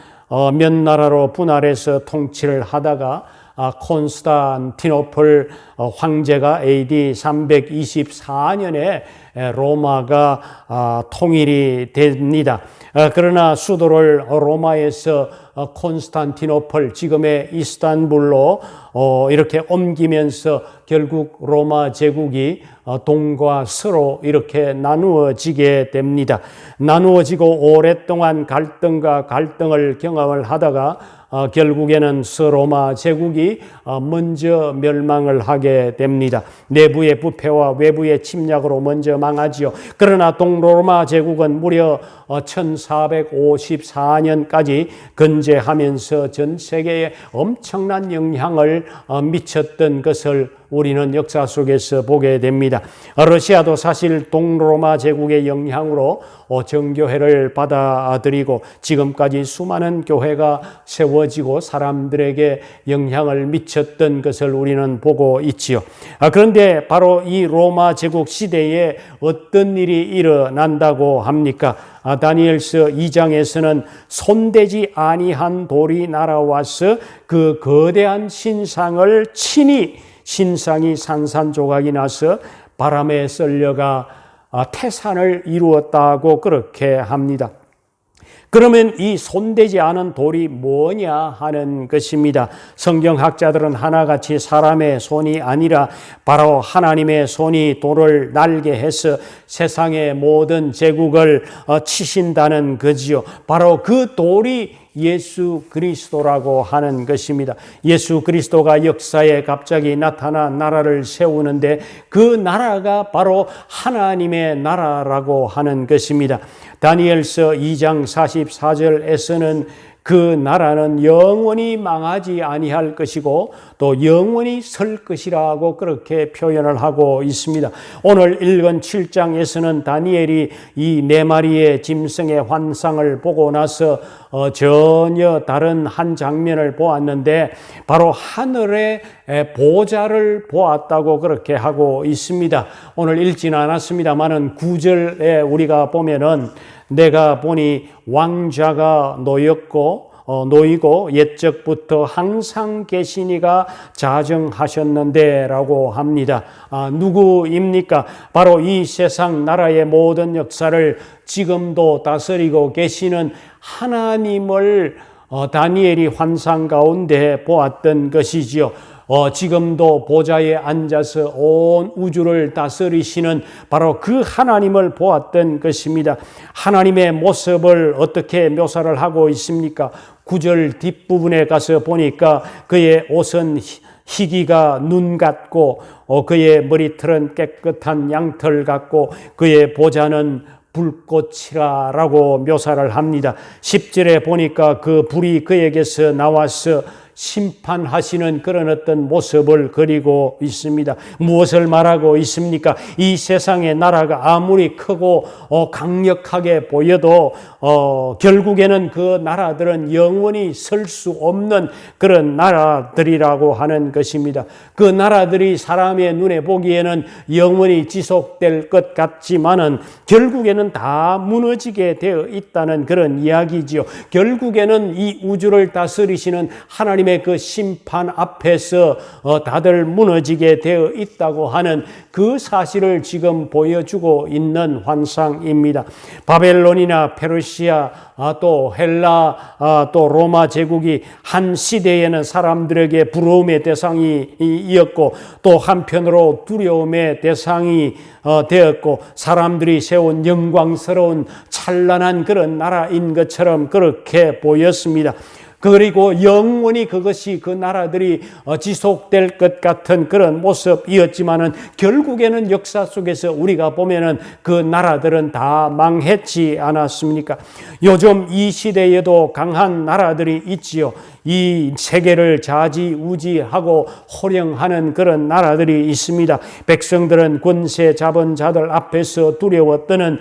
몇 나라로 분할해서 통치를 하다가 콘스탄티노플 황제가 AD 324년에 로마가 통일이 됩니다. 그러나 수도를 로마에서 콘스탄티노플, 지금의 이스탄불로 이렇게 옮기면서 결국 로마 제국이 동과 서로 이렇게 나누어지게 됩니다. 나누어지고 오랫동안 갈등과 갈등을 경험을 하다가 결국에는 서로마 제국이 먼저 멸망을 하게 됩니다. 내부의 부패와 외부의 침략으로 먼저 망하지요. 그러나 동로마 제국은 무려 1454년까지 건재하면서 전 세계에 엄청난 영향을 미쳤던 것을 우리는 역사 속에서 보게 됩니다. 러시아도 사실 동로마 제국의 영향으로 정교회를 받아들이고 지금까지 수많은 교회가 세워지고 사람들에게 영향을 미쳤던 것을 우리는 보고 있지요. 그런데 바로 이 로마 제국 시대에 어떤 일이 일어난다고 합니까? 다니엘서 2장에서는 손대지 아니한 돌이 날아와서 그 거대한 신상을 치니 신상이 산산조각이 나서 바람에 썰려가 태산을 이루었다고 그렇게 합니다. 그러면 이 손대지 않은 돌이 뭐냐 하는 것입니다. 성경학자들은 하나같이 사람의 손이 아니라 바로 하나님의 손이 돌을 날게 해서 세상의 모든 제국을 치신다는 거지요. 바로 그 돌이 예수 그리스도라고 하는 것입니다. 예수 그리스도가 역사에 갑자기 나타나 나라를 세우는데 그 나라가 바로 하나님의 나라라고 하는 것입니다. 다니엘서 2장 44절에서는 그 나라는 영원히 망하지 아니할 것이고 또 영원히 설 것이라고 그렇게 표현을 하고 있습니다. 오늘 읽은 7장에서는 다니엘이 이 네 마리의 짐승의 환상을 보고 나서 전혀 다른 한 장면을 보았는데 바로 하늘의 보좌를 보았다고 그렇게 하고 있습니다. 오늘 읽지는 않았습니다만은 9절에 우리가 보면은 내가 보니 왕좌가 놓이고 옛적부터 항상 계시니가 자정하셨는데 라고 합니다. 누구입니까? 바로 이 세상 나라의 모든 역사를 지금도 다스리고 계시는 하나님을 다니엘이 환상 가운데 보았던 것이지요. 지금도 보좌에 앉아서 온 우주를 다스리시는 바로 그 하나님을 보았던 것입니다. 하나님의 모습을 어떻게 묘사를 하고 있습니까? 9절 뒷부분에 가서 보니까 그의 옷은 희기가 눈 같고 그의 머리털은 깨끗한 양털 같고 그의 보좌는 불꽃이라고 묘사를 합니다. 10절에 보니까 그 불이 그에게서 나와서 심판하시는 그런 어떤 모습을 그리고 있습니다. 무엇을 말하고 있습니까? 이 세상의 나라가 아무리 크고 강력하게 보여도 결국에는 그 나라들은 영원히 설 수 없는 그런 나라들이라고 하는 것입니다. 그 나라들이 사람의 눈에 보기에는 영원히 지속될 것 같지만은 결국에는 다 무너지게 되어 있다는 그런 이야기지요. 결국에는 이 우주를 다스리시는 하나님의 그 심판 앞에서 다들 무너지게 되어 있다고 하는 그 사실을 지금 보여주고 있는 환상입니다. 바벨론이나 페르시아 또 헬라 또 로마 제국이 한 시대에는 사람들에게 부러움의 대상이었고 또 한편으로 두려움의 대상이 되었고 사람들이 세운 영광스러운 찬란한 그런 나라인 것처럼 그렇게 보였습니다. 그리고 영원히 그것이 그 나라들이 지속될 것 같은 그런 모습이었지만은 결국에는 역사 속에서 우리가 보면은 그 나라들은 다 망했지 않았습니까? 요즘 이 시대에도 강한 나라들이 있지요. 이 세계를 좌지우지하고 호령하는 그런 나라들이 있습니다. 백성들은 권세 잡은 자들 앞에서 두려워 떠는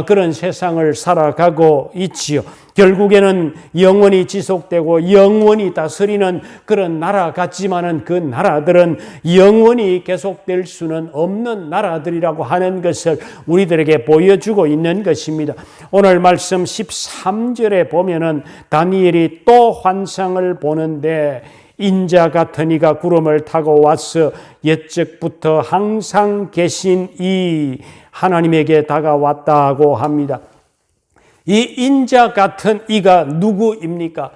그런 세상을 살아가고 있지요. 결국에는 영원히 지속되고 영원히 다스리는 그런 나라 같지만은 그 나라들은 영원히 계속될 수는 없는 나라들이라고 하는 것을 우리들에게 보여주고 있는 것입니다. 오늘 말씀 13절에 보면은 다니엘이 또 환상을 보는데 인자 같은 이가 구름을 타고 와서 옛적부터 항상 계신 이 하나님에게 다가왔다고 합니다. 이 인자 같은 이가 누구입니까?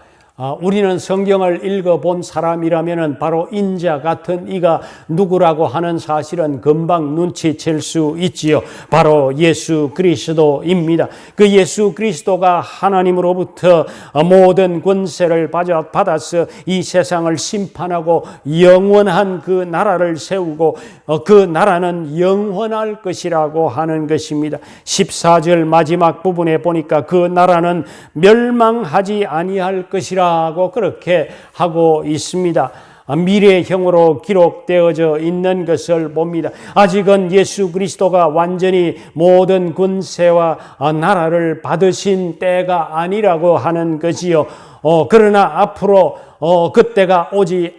우리는 성경을 읽어본 사람이라면 바로 인자 같은 이가 누구라고 하는 사실은 금방 눈치챌 수 있지요. 바로 예수 그리스도입니다. 그 예수 그리스도가 하나님으로부터 모든 권세를 받아서 이 세상을 심판하고 영원한 그 나라를 세우고 그 나라는 영원할 것이라고 하는 것입니다. 14절 마지막 부분에 보니까 그 나라는 멸망하지 아니할 것이라 하고 그렇게 하고 있습니다. 미래형으로 기록되어져 있는 것을 봅니다. 아직은 예수 그리스도가 완전히 모든 권세와 나라를 받으신 때가 아니라고 하는 것이요. 그러나 앞으로 그때가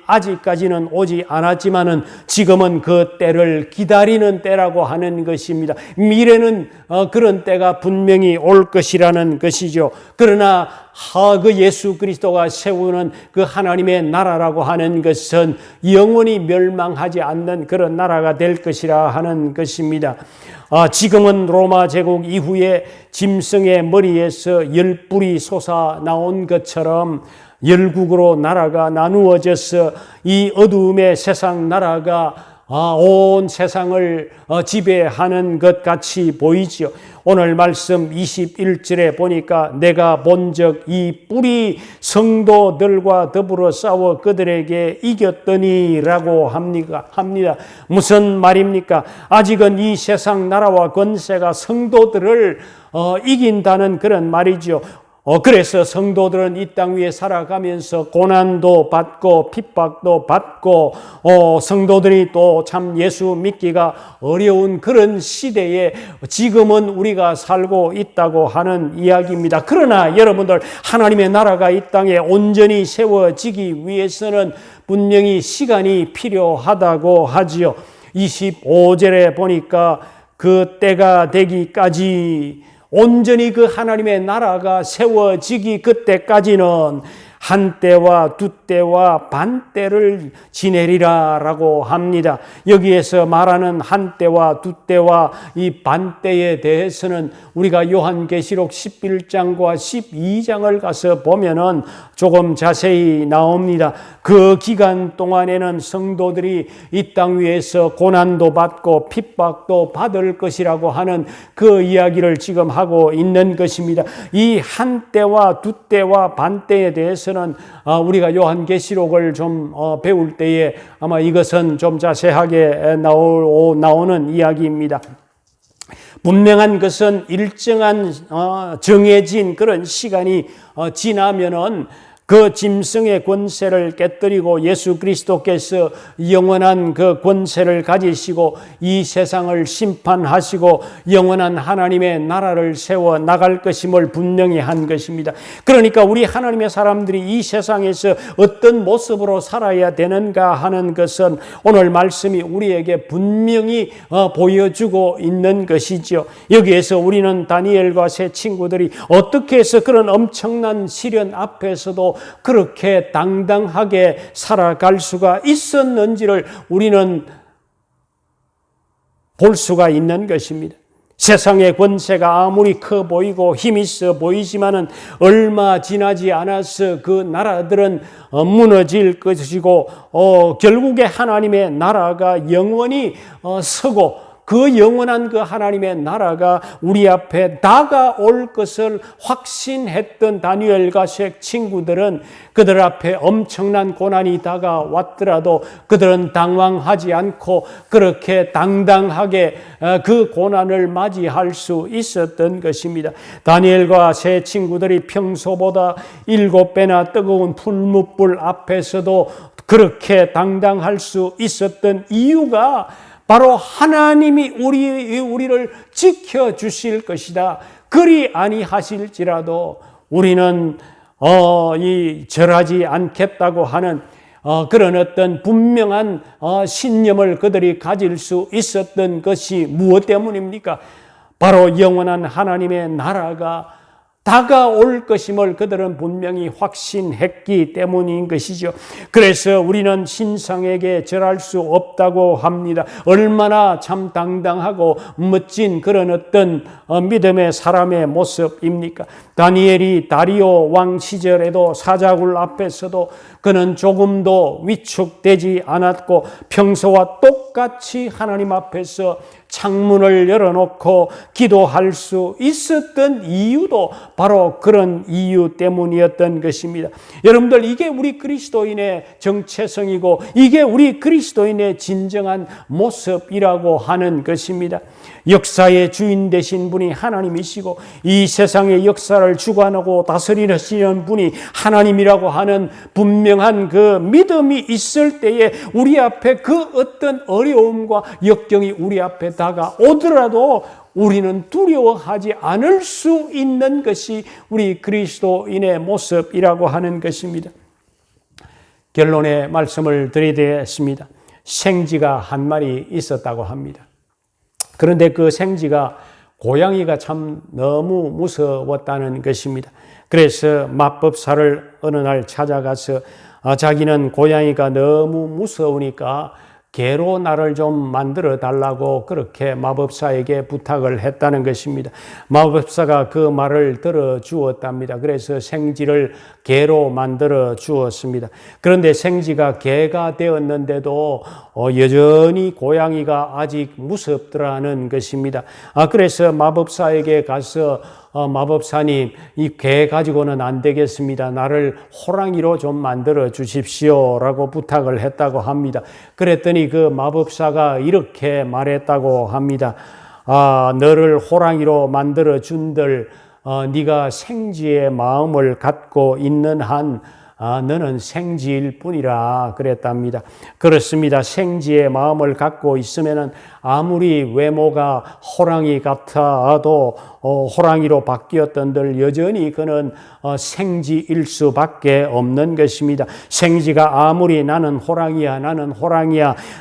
아직까지는 오지 않았지만은 지금은 그 때를 기다리는 때라고 하는 것입니다. 미래는 그런 때가 분명히 올 것이라는 것이죠. 그러나 그 예수 그리스도가 세우는 그 하나님의 나라라고 하는 것은 영원히 멸망하지 않는 그런 나라가 될 것이라 하는 것입니다. 지금은 로마 제국 이후에 짐승의 머리에서 열뿔이 솟아 나온 것처럼 열국으로 나라가 나누어져서 이 어두움의 세상 나라가 온 세상을 지배하는 것 같이 보이지요. 오늘 말씀 21절에 보니까 내가 본즉 이 뿔이 성도들과 더불어 싸워 그들에게 이겼더니라고 합니다. 무슨 말입니까? 아직은 이 세상 나라와 권세가 성도들을 이긴다는 그런 말이죠. 그래서 성도들은 이 땅 위에 살아가면서 고난도 받고 핍박도 받고 성도들이 또 참 예수 믿기가 어려운 그런 시대에 지금은 우리가 살고 있다고 하는 이야기입니다. 그러나 여러분들 하나님의 나라가 이 땅에 온전히 세워지기 위해서는 분명히 시간이 필요하다고 하지요. 25절에 보니까 그 때가 되기까지 온전히 그 하나님의 나라가 세워지기 그때까지는 한 때와 두 때와 반 때를 지내리라라고 합니다. 여기에서 말하는 한 때와 두 때와 이 반 때에 대해서는 우리가 요한계시록 11장과 12장을 가서 보면은 조금 자세히 나옵니다. 그 기간 동안에는 성도들이 이 땅 위에서 고난도 받고 핍박도 받을 것이라고 하는 그 이야기를 지금 하고 있는 것입니다. 이 한 때와 두 때와 반 때에 대해서는 우리가 요한계시록을 좀 배울 때에 아마 이것은 좀 자세하게 나오는 이야기입니다. 분명한 것은 일정한 정해진 그런 시간이 지나면은 그 짐승의 권세를 깨뜨리고 예수 그리스도께서 영원한 그 권세를 가지시고 이 세상을 심판하시고 영원한 하나님의 나라를 세워 나갈 것임을 분명히 한 것입니다. 그러니까 우리 하나님의 사람들이 이 세상에서 어떤 모습으로 살아야 되는가 하는 것은 오늘 말씀이 우리에게 분명히 보여주고 있는 것이죠. 여기에서 우리는 다니엘과 세 친구들이 어떻게 해서 그런 엄청난 시련 앞에서도 그렇게 당당하게 살아갈 수가 있었는지를 우리는 볼 수가 있는 것입니다. 세상의 권세가 아무리 커 보이고 힘 있어 보이지만은 얼마 지나지 않아서 그 나라들은 무너질 것이고 결국에 하나님의 나라가 영원히 서고 그 영원한 그 하나님의 나라가 우리 앞에 다가올 것을 확신했던 다니엘과 색 친구들은 그들 앞에 엄청난 고난이 다가왔더라도 그들은 당황하지 않고 그렇게 당당하게 그 고난을 맞이할 수 있었던 것입니다. 다니엘과 세 친구들이 평소보다 7배나 뜨거운 풀무불 앞에서도 그렇게 당당할 수 있었던 이유가 바로 하나님이 우리를 지켜주실 것이다. 그리 아니하실지라도 우리는 절하지 않겠다고 하는 그런 어떤 분명한 신념을 그들이 가질 수 있었던 것이 무엇 때문입니까? 바로 영원한 하나님의 나라가 다가올 것임을 그들은 분명히 확신했기 때문인 것이죠. 그래서 우리는 신상에게 절할 수 없다고 합니다. 얼마나 참 당당하고 멋진 그런 어떤 믿음의 사람의 모습입니까? 다니엘이 다리오 왕 시절에도 사자굴 앞에서도 그는 조금도 위축되지 않았고 평소와 똑같이 하나님 앞에서 창문을 열어놓고 기도할 수 있었던 이유도 바로 그런 이유 때문이었던 것입니다. 여러분들, 이게 우리 그리스도인의 정체성이고 이게 우리 그리스도인의 진정한 모습이라고 하는 것입니다. 역사의 주인 되신 분이 하나님이시고 이 세상의 역사를 주관하고 다스리시는 분이 하나님이라고 하는 분명한 그 믿음이 있을 때에 우리 앞에 그 어떤 어려움과 역경이 우리 앞에 다가오더라도 우리는 두려워하지 않을 수 있는 것이 우리 그리스도인의 모습이라고 하는 것입니다. 결론의 말씀을 드리겠습니다. 생쥐가 한 마리 있었다고 합니다. 그런데 그 생쥐가 고양이가 참 너무 무서웠다는 것입니다. 그래서 마법사를 어느 날 찾아가서 자기는 고양이가 너무 무서우니까 개로 나를 좀 만들어 달라고 그렇게 마법사에게 부탁을 했다는 것입니다. 마법사가 그 말을 들어 주었답니다. 그래서 생쥐를 개로 만들어 주었습니다. 그런데 생쥐가 개가 되었는데도 여전히 고양이가 아직 무섭더라는 것입니다. 그래서 마법사에게 가서 마법사님, 이 개 가지고는 안 되겠습니다. 나를 호랑이로 좀 만들어 주십시오 라고 부탁을 했다고 합니다. 그랬더니 그 마법사가 이렇게 말했다고 합니다. 너를 호랑이로 만들어 준들 네가 생쥐의 마음을 갖고 있는 한 너는 생쥐일 뿐이라 그랬답니다. 그렇습니다. 생쥐의 마음을 갖고 있으면은 아무리 외모가 호랑이 같아도 호랑이로 바뀌었던들 여전히 그는 생쥐일 수밖에 없는 것입니다. 생쥐가 아무리 나는 호랑이야,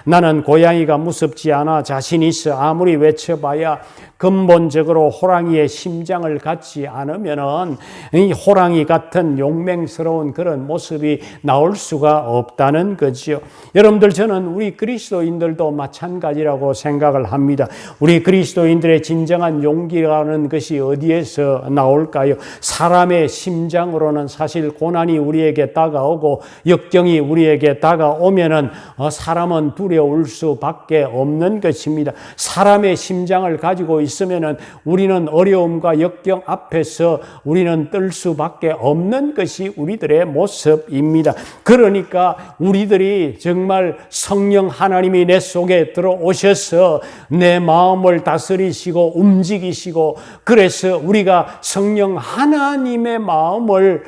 나는 고양이가 무섭지 않아, 자신 있어 아무리 외쳐봐야 근본적으로 호랑이의 심장을 갖지 않으면은 이 호랑이 같은 용맹스러운 그런 모습이 나올 수가 없다는 거지요. 여러분들, 저는 우리 그리스도인들도 마찬가지라고 생각을 합니다. 우리 그리스도인들의 진정한 용기라는 것이 어디에서 나올까요? 사람의 심장으로는 사실 고난이 우리에게 다가오고 역경이 우리에게 다가오면은 사람은 두려울 수밖에 없는 것입니다. 사람의 심장을 가지고 있으면은 우리는 어려움과 역경 앞에서 우리는 뜰 수밖에 없는 것이 우리들의 모습입니다. 그러니까 우리들이 정말 성령 하나님이 내 속에 들어오셔서 내 마음을 다스리시고 움직이시고, 그래서 우리가 성령 하나님의 마음을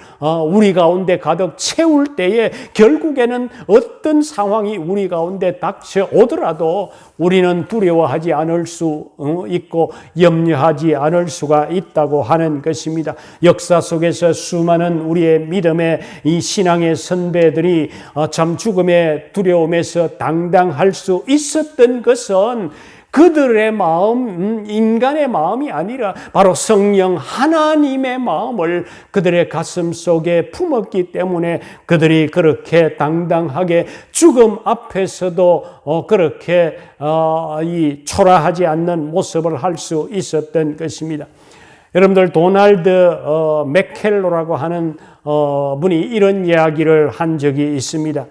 우리 가운데 가득 채울 때에 결국에는 어떤 상황이 우리 가운데 닥쳐오더라도 우리는 두려워하지 않을 수 있고 염려하지 않을 수가 있다고 하는 것입니다. 역사 속에서 수많은 우리의 믿음의 이 신앙의 선배들이 참 죽음의 두려움에서 당당할 수 있었던 것은 그들의 마음, 인간의 마음이 아니라 바로 성령 하나님의 마음을 그들의 가슴 속에 품었기 때문에 그들이 그렇게 당당하게 죽음 앞에서도 그렇게 이 초라하지 않는 모습을 할 수 있었던 것입니다. 여러분들, 도널드 맥켈로라고 하는 분이 이런 이야기를 한 적이 있습니다.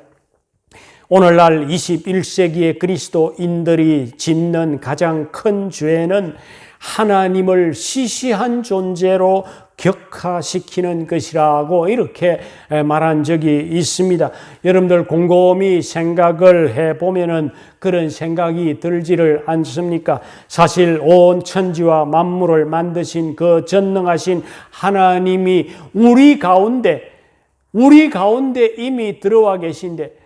오늘날 21세기의 그리스도인들이 짓는 가장 큰 죄는 하나님을 시시한 존재로 격화시키는 것이라고 이렇게 말한 적이 있습니다. 여러분들 곰곰이 생각을 해보면은 그런 생각이 들지를 않습니까? 사실 온 천지와 만물을 만드신 그 전능하신 하나님이 우리 가운데 이미 들어와 계신데,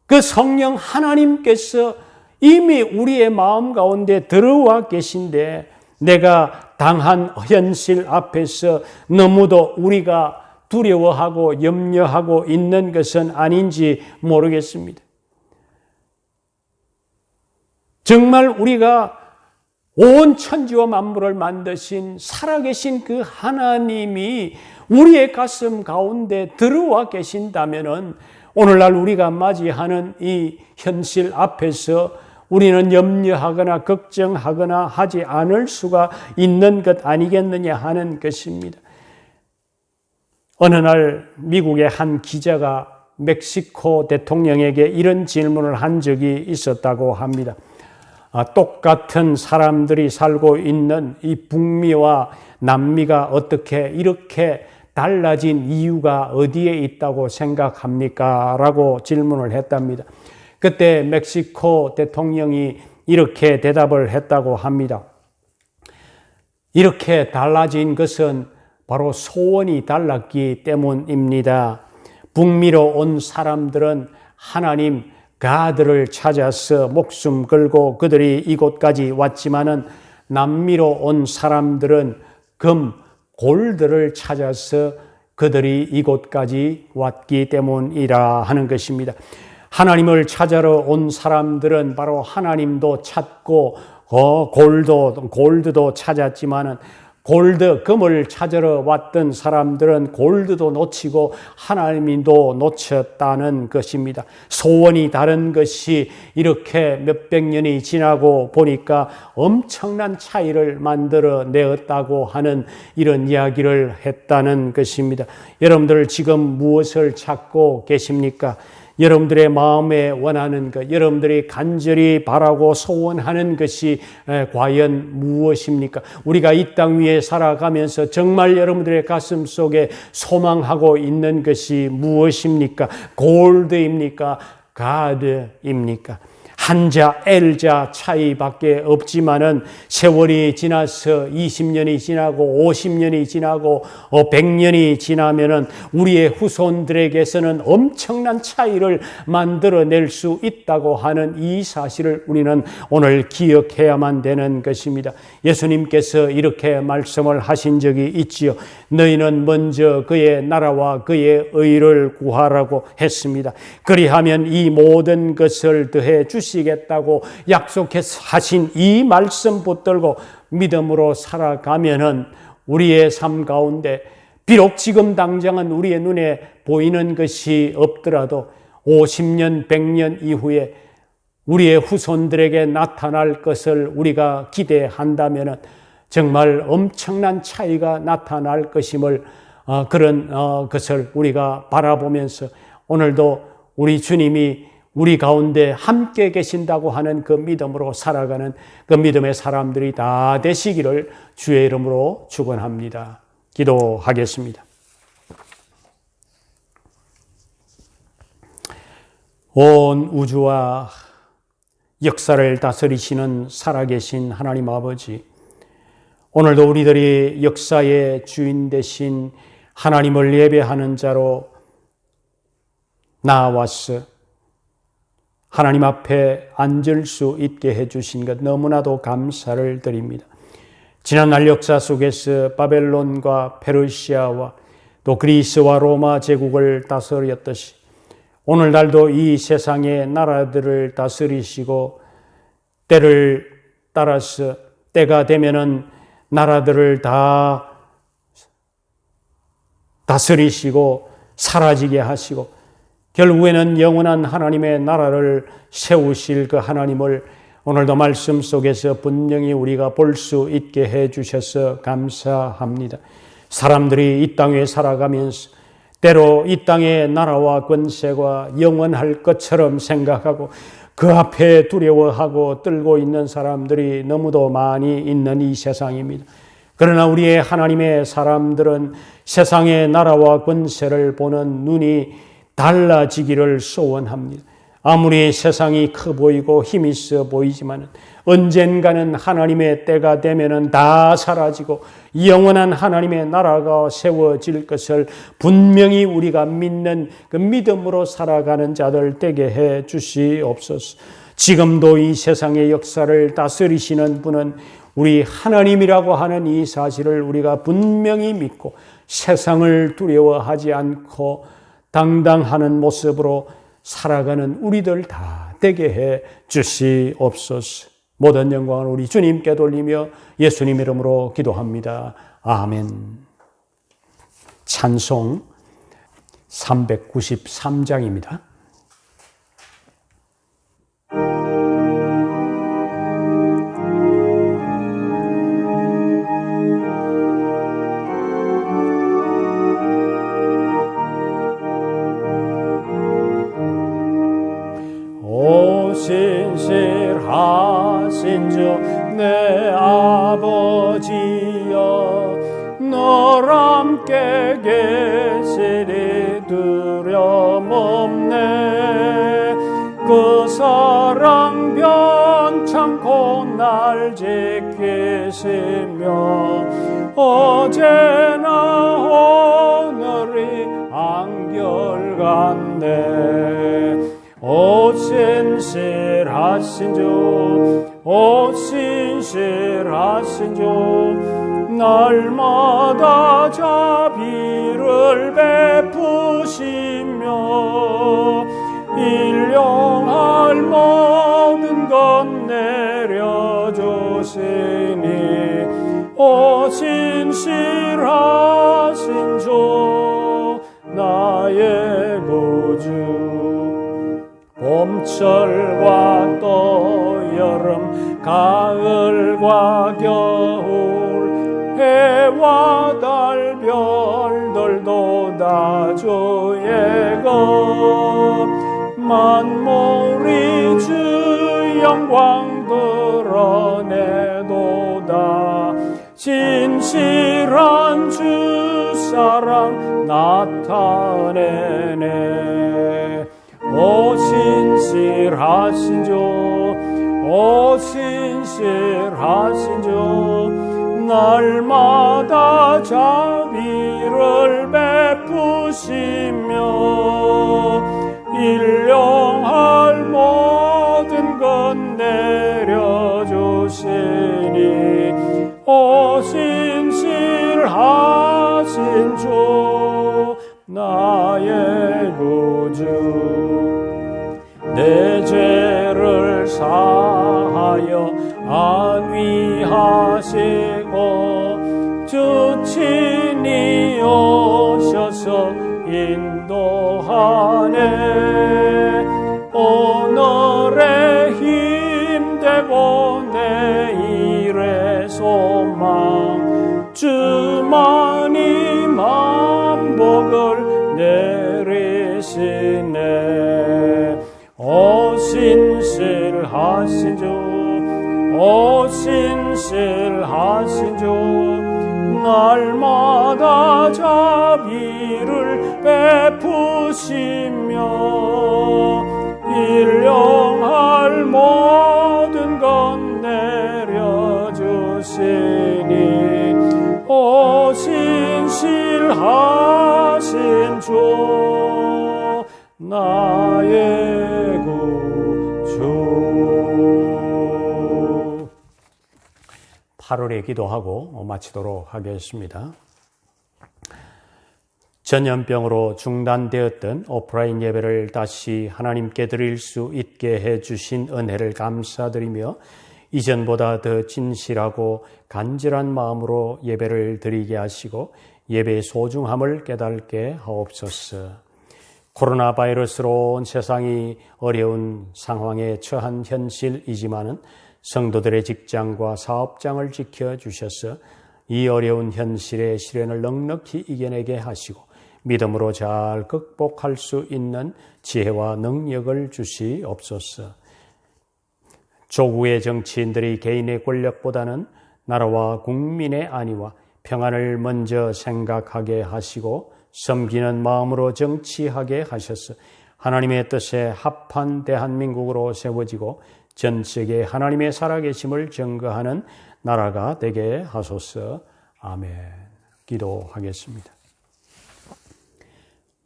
그 성령 하나님께서 이미 우리의 마음 가운데 들어와 계신데, 내가 당한 현실 앞에서 너무도 우리가 두려워하고 염려하고 있는 것은 아닌지 모르겠습니다. 정말 우리가 온 천지와 만물을 만드신 살아계신 그 하나님이 우리의 가슴 가운데 들어와 계신다면은 오늘날 우리가 맞이하는 이 현실 앞에서 우리는 염려하거나 걱정하거나 하지 않을 수가 있는 것 아니겠느냐 하는 것입니다. 어느 날 미국의 한 기자가 멕시코 대통령에게 이런 질문을 한 적이 있었다고 합니다. 똑같은 사람들이 살고 있는 이 북미와 남미가 어떻게 이렇게 달라진 이유가 어디에 있다고 생각합니까? 라고 질문을 했답니다. 그때 멕시코 대통령이 이렇게 대답을 했다고 합니다. 이렇게 달라진 것은 바로 소원이 달랐기 때문입니다. 북미로 온 사람들은 하나님 가드를 찾아서 목숨 걸고 그들이 이곳까지 왔지만은 남미로 온 사람들은 골드를 찾아서 그들이 이곳까지 왔기 때문이라 하는 것입니다. 하나님을 찾아러 온 사람들은 바로 하나님도 찾고 골드도 찾았지만은 금을 찾으러 왔던 사람들은 골드도 놓치고 하나님도 놓쳤다는 것입니다. 소원이 다른 것이 이렇게 몇백 년이 지나고 보니까 엄청난 차이를 만들어 내었다고 하는 이런 이야기를 했다는 것입니다. 여러분들 지금 무엇을 찾고 계십니까? 여러분들의 마음에 원하는 것, 여러분들이 간절히 바라고 소원하는 것이 과연 무엇입니까? 우리가 이 땅 위에 살아가면서 정말 여러분들의 가슴 속에 소망하고 있는 것이 무엇입니까? 골드입니까? 가드입니까? 한자, L자 차이밖에 없지만은 세월이 지나서 20년이 지나고 50년이 지나고 100년이 지나면은 우리의 후손들에게서는 엄청난 차이를 만들어낼 수 있다고 하는 이 사실을 우리는 오늘 기억해야만 되는 것입니다. 예수님께서 이렇게 말씀을 하신 적이 있지요. 너희는 먼저 그의 나라와 그의 의를 구하라고 했습니다. 그리하면 이 모든 것을 더해 주시겠다고 약속해서 하신 이 말씀 붙들고 믿음으로 살아가면은 우리의 삶 가운데 비록 지금 당장은 우리의 눈에 보이는 것이 없더라도 50년, 100년 이후에 우리의 후손들에게 나타날 것을 우리가 기대한다면은 정말 엄청난 차이가 나타날 것임을 그런 것을 우리가 바라보면서 오늘도 우리 주님이 우리 가운데 함께 계신다고 하는 그 믿음으로 살아가는 그 믿음의 사람들이 다 되시기를 주의 이름으로 축원합니다. 기도하겠습니다. 온 우주와 역사를 다스리시는 살아계신 하나님 아버지, 오늘도 우리들이 역사의 주인 되신 하나님을 예배하는 자로 나와서 하나님 앞에 앉을 수 있게 해주신 것 너무나도 감사를 드립니다. 지난날 역사 속에서 바벨론과 페르시아와 또 그리스와 로마 제국을 다스렸듯이 오늘날도 이 세상의 나라들을 다스리시고 때를 따라서 때가 되면은 나라들을 다 다스리시고 사라지게 하시고 결국에는 영원한 하나님의 나라를 세우실 그 하나님을 오늘도 말씀 속에서 분명히 우리가 볼 수 있게 해 주셔서 감사합니다. 사람들이 이 땅에 살아가면서 때로 이 땅의 나라와 권세가 영원할 것처럼 생각하고 그 앞에 두려워하고 떨고 있는 사람들이 너무도 많이 있는 이 세상입니다. 그러나 우리의 하나님의 사람들은 세상의 나라와 권세를 보는 눈이 달라지기를 소원합니다. 아무리 세상이 커 보이고 힘 있어 보이지만 언젠가는 하나님의 때가 되면은 다 사라지고 영원한 하나님의 나라가 세워질 것을 분명히 우리가 믿는 그 믿음으로 살아가는 자들 되게 해 주시옵소서. 지금도 이 세상의 역사를 다스리시는 분은 우리 하나님이라고 하는 이 사실을 우리가 분명히 믿고 세상을 두려워하지 않고 당당하는 모습으로 살아가는 우리들 다 되게 해 주시옵소서. 모든 영광을 우리 주님께 돌리며 예수님 이름으로 기도합니다. 아멘. 찬송 393장입니다. 신실하신 주 내 아버지여 널 함께 계시리 두려움 없네. 그 사랑 변창고 날 지키시며 어제나 오늘이 한결같네. 오 신실하신 주, 오 신실하신 주, 날마다 자비를 베푸시며 일용할 모든 것 내려주시니 오 신실하신 주, 나의 구주. 봄철과 또 여름 가을과 겨울 해와 달 별들도 다 주의 것 만물이 주 영광 드러내도다. 진실한 주 사랑 나타내네. 오 신실하신 주, 오 신실하신 주, 날마다 자비를 베푸시며 일용할 모든 것 내려주시니 오 신실하신 주, 나의 구주. 내 죄를 사하여 안위하시고 주 친히 오셔서 인도하네. 오늘의 힘되고 내일의 소망 주만이 만복을 내리시네. 오 신실하신 주, 오 신실하신 주, 날마다 자비를 베푸시며 일용할 모든 것 내려주시니 오 신실하신 주, 나의 구주. 8월에 기도하고 마치도록 하겠습니다. 전염병으로 중단되었던 오프라인 예배를 다시 하나님께 드릴 수 있게 해주신 은혜를 감사드리며 이전보다 더 진실하고 간절한 마음으로 예배를 드리게 하시고 예배의 소중함을 깨닫게 하옵소서. 코로나 바이러스로 온 세상이 어려운 상황에 처한 현실이지만은 성도들의 직장과 사업장을 지켜주셔서 이 어려운 현실의 시련을 넉넉히 이겨내게 하시고 믿음으로 잘 극복할 수 있는 지혜와 능력을 주시옵소서. 조국의 정치인들이 개인의 권력보다는 나라와 국민의 안위와 평안을 먼저 생각하게 하시고 섬기는 마음으로 정치하게 하셔서 하나님의 뜻에 합한 대한민국으로 세워지고 전 세계에 하나님의 살아계심을 증거하는 나라가 되게 하소서. 아멘. 기도하겠습니다.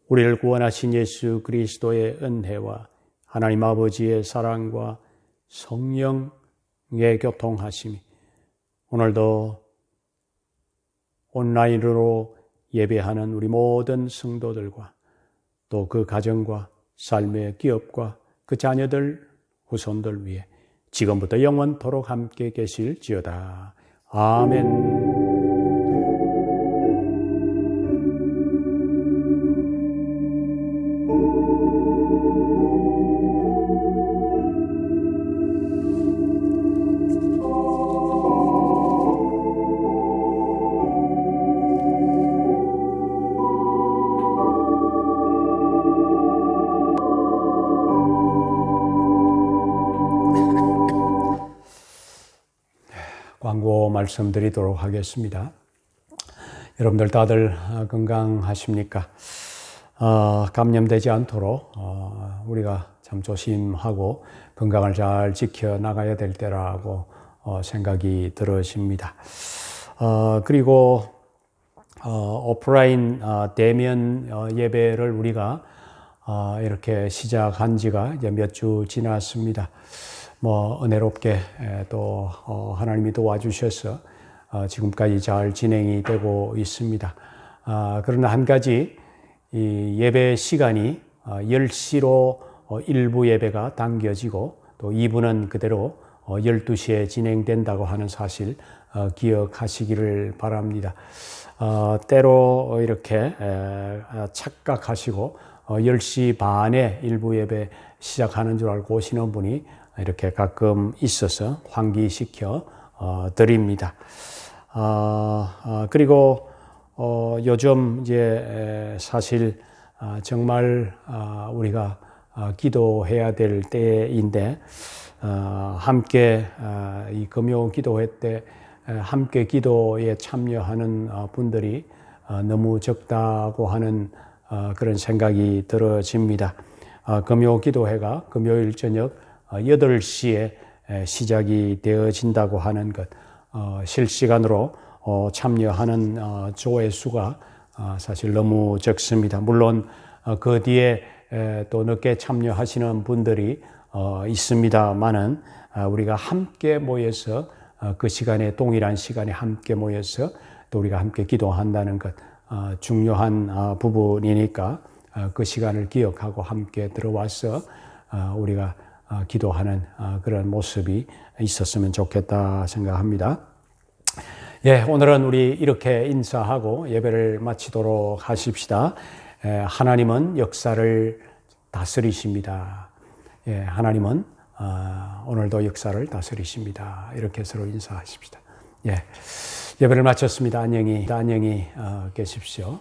우리를 구원하신 예수 그리스도의 은혜와 하나님 아버지의 사랑과 성령의 교통하심이 오늘도 온라인으로 예배하는 우리 모든 성도들과 또 그 가정과 삶의 기업과 그 자녀들, 후손들 위해 지금부터 영원토록 함께 계실지어다. 아멘. 광고 말씀드리도록 하겠습니다. 여러분들 다들 건강하십니까? 감염되지 않도록 우리가 참 조심하고 건강을 잘 지켜나가야 될 때라고 생각이 들어집니다. 그리고 오프라인 대면 예배를 우리가 이렇게 시작한 지가 이제 몇 주 지났습니다. 은혜롭게 또 하나님이 도와주셔서 지금까지 잘 진행이 되고 있습니다. 그러나 한 가지 이 예배 시간이 10시로 1부 예배가 당겨지고 또 2부는 그대로 12시에 진행된다고 하는 사실 기억하시기를 바랍니다. 때로 이렇게 착각하시고 10시 반에 1부 예배 시작하는 줄 알고 오시는 분이 이렇게 가끔 있어서 환기시켜 드립니다. 그리고 요즘 이제 사실 정말 우리가 기도해야 될 때인데 함께 이 금요 기도회 때 함께 기도에 참여하는 분들이 너무 적다고 하는 그런 생각이 들어집니다. 금요 기도회가 금요일 저녁 8시에 시작이 되어진다고 하는 것, 실시간으로 참여하는 조회수가 사실 너무 적습니다. 물론 그 뒤에 또 늦게 참여하시는 분들이 있습니다만은 우리가 함께 모여서 그 시간에 동일한 시간에 함께 모여서 또 우리가 함께 기도한다는 것 중요한 부분이니까 그 시간을 기억하고 함께 들어와서 우리가 기도하는 그런 모습이 있었으면 좋겠다 생각합니다. 예, 오늘은 우리 이렇게 인사하고 예배를 마치도록 하십시다. 하나님은 역사를 다스리십니다. 예, 하나님은 오늘도 역사를 다스리십니다. 이렇게 서로 인사하십시다. 예, 예배를 마쳤습니다. 안녕히 계십시오.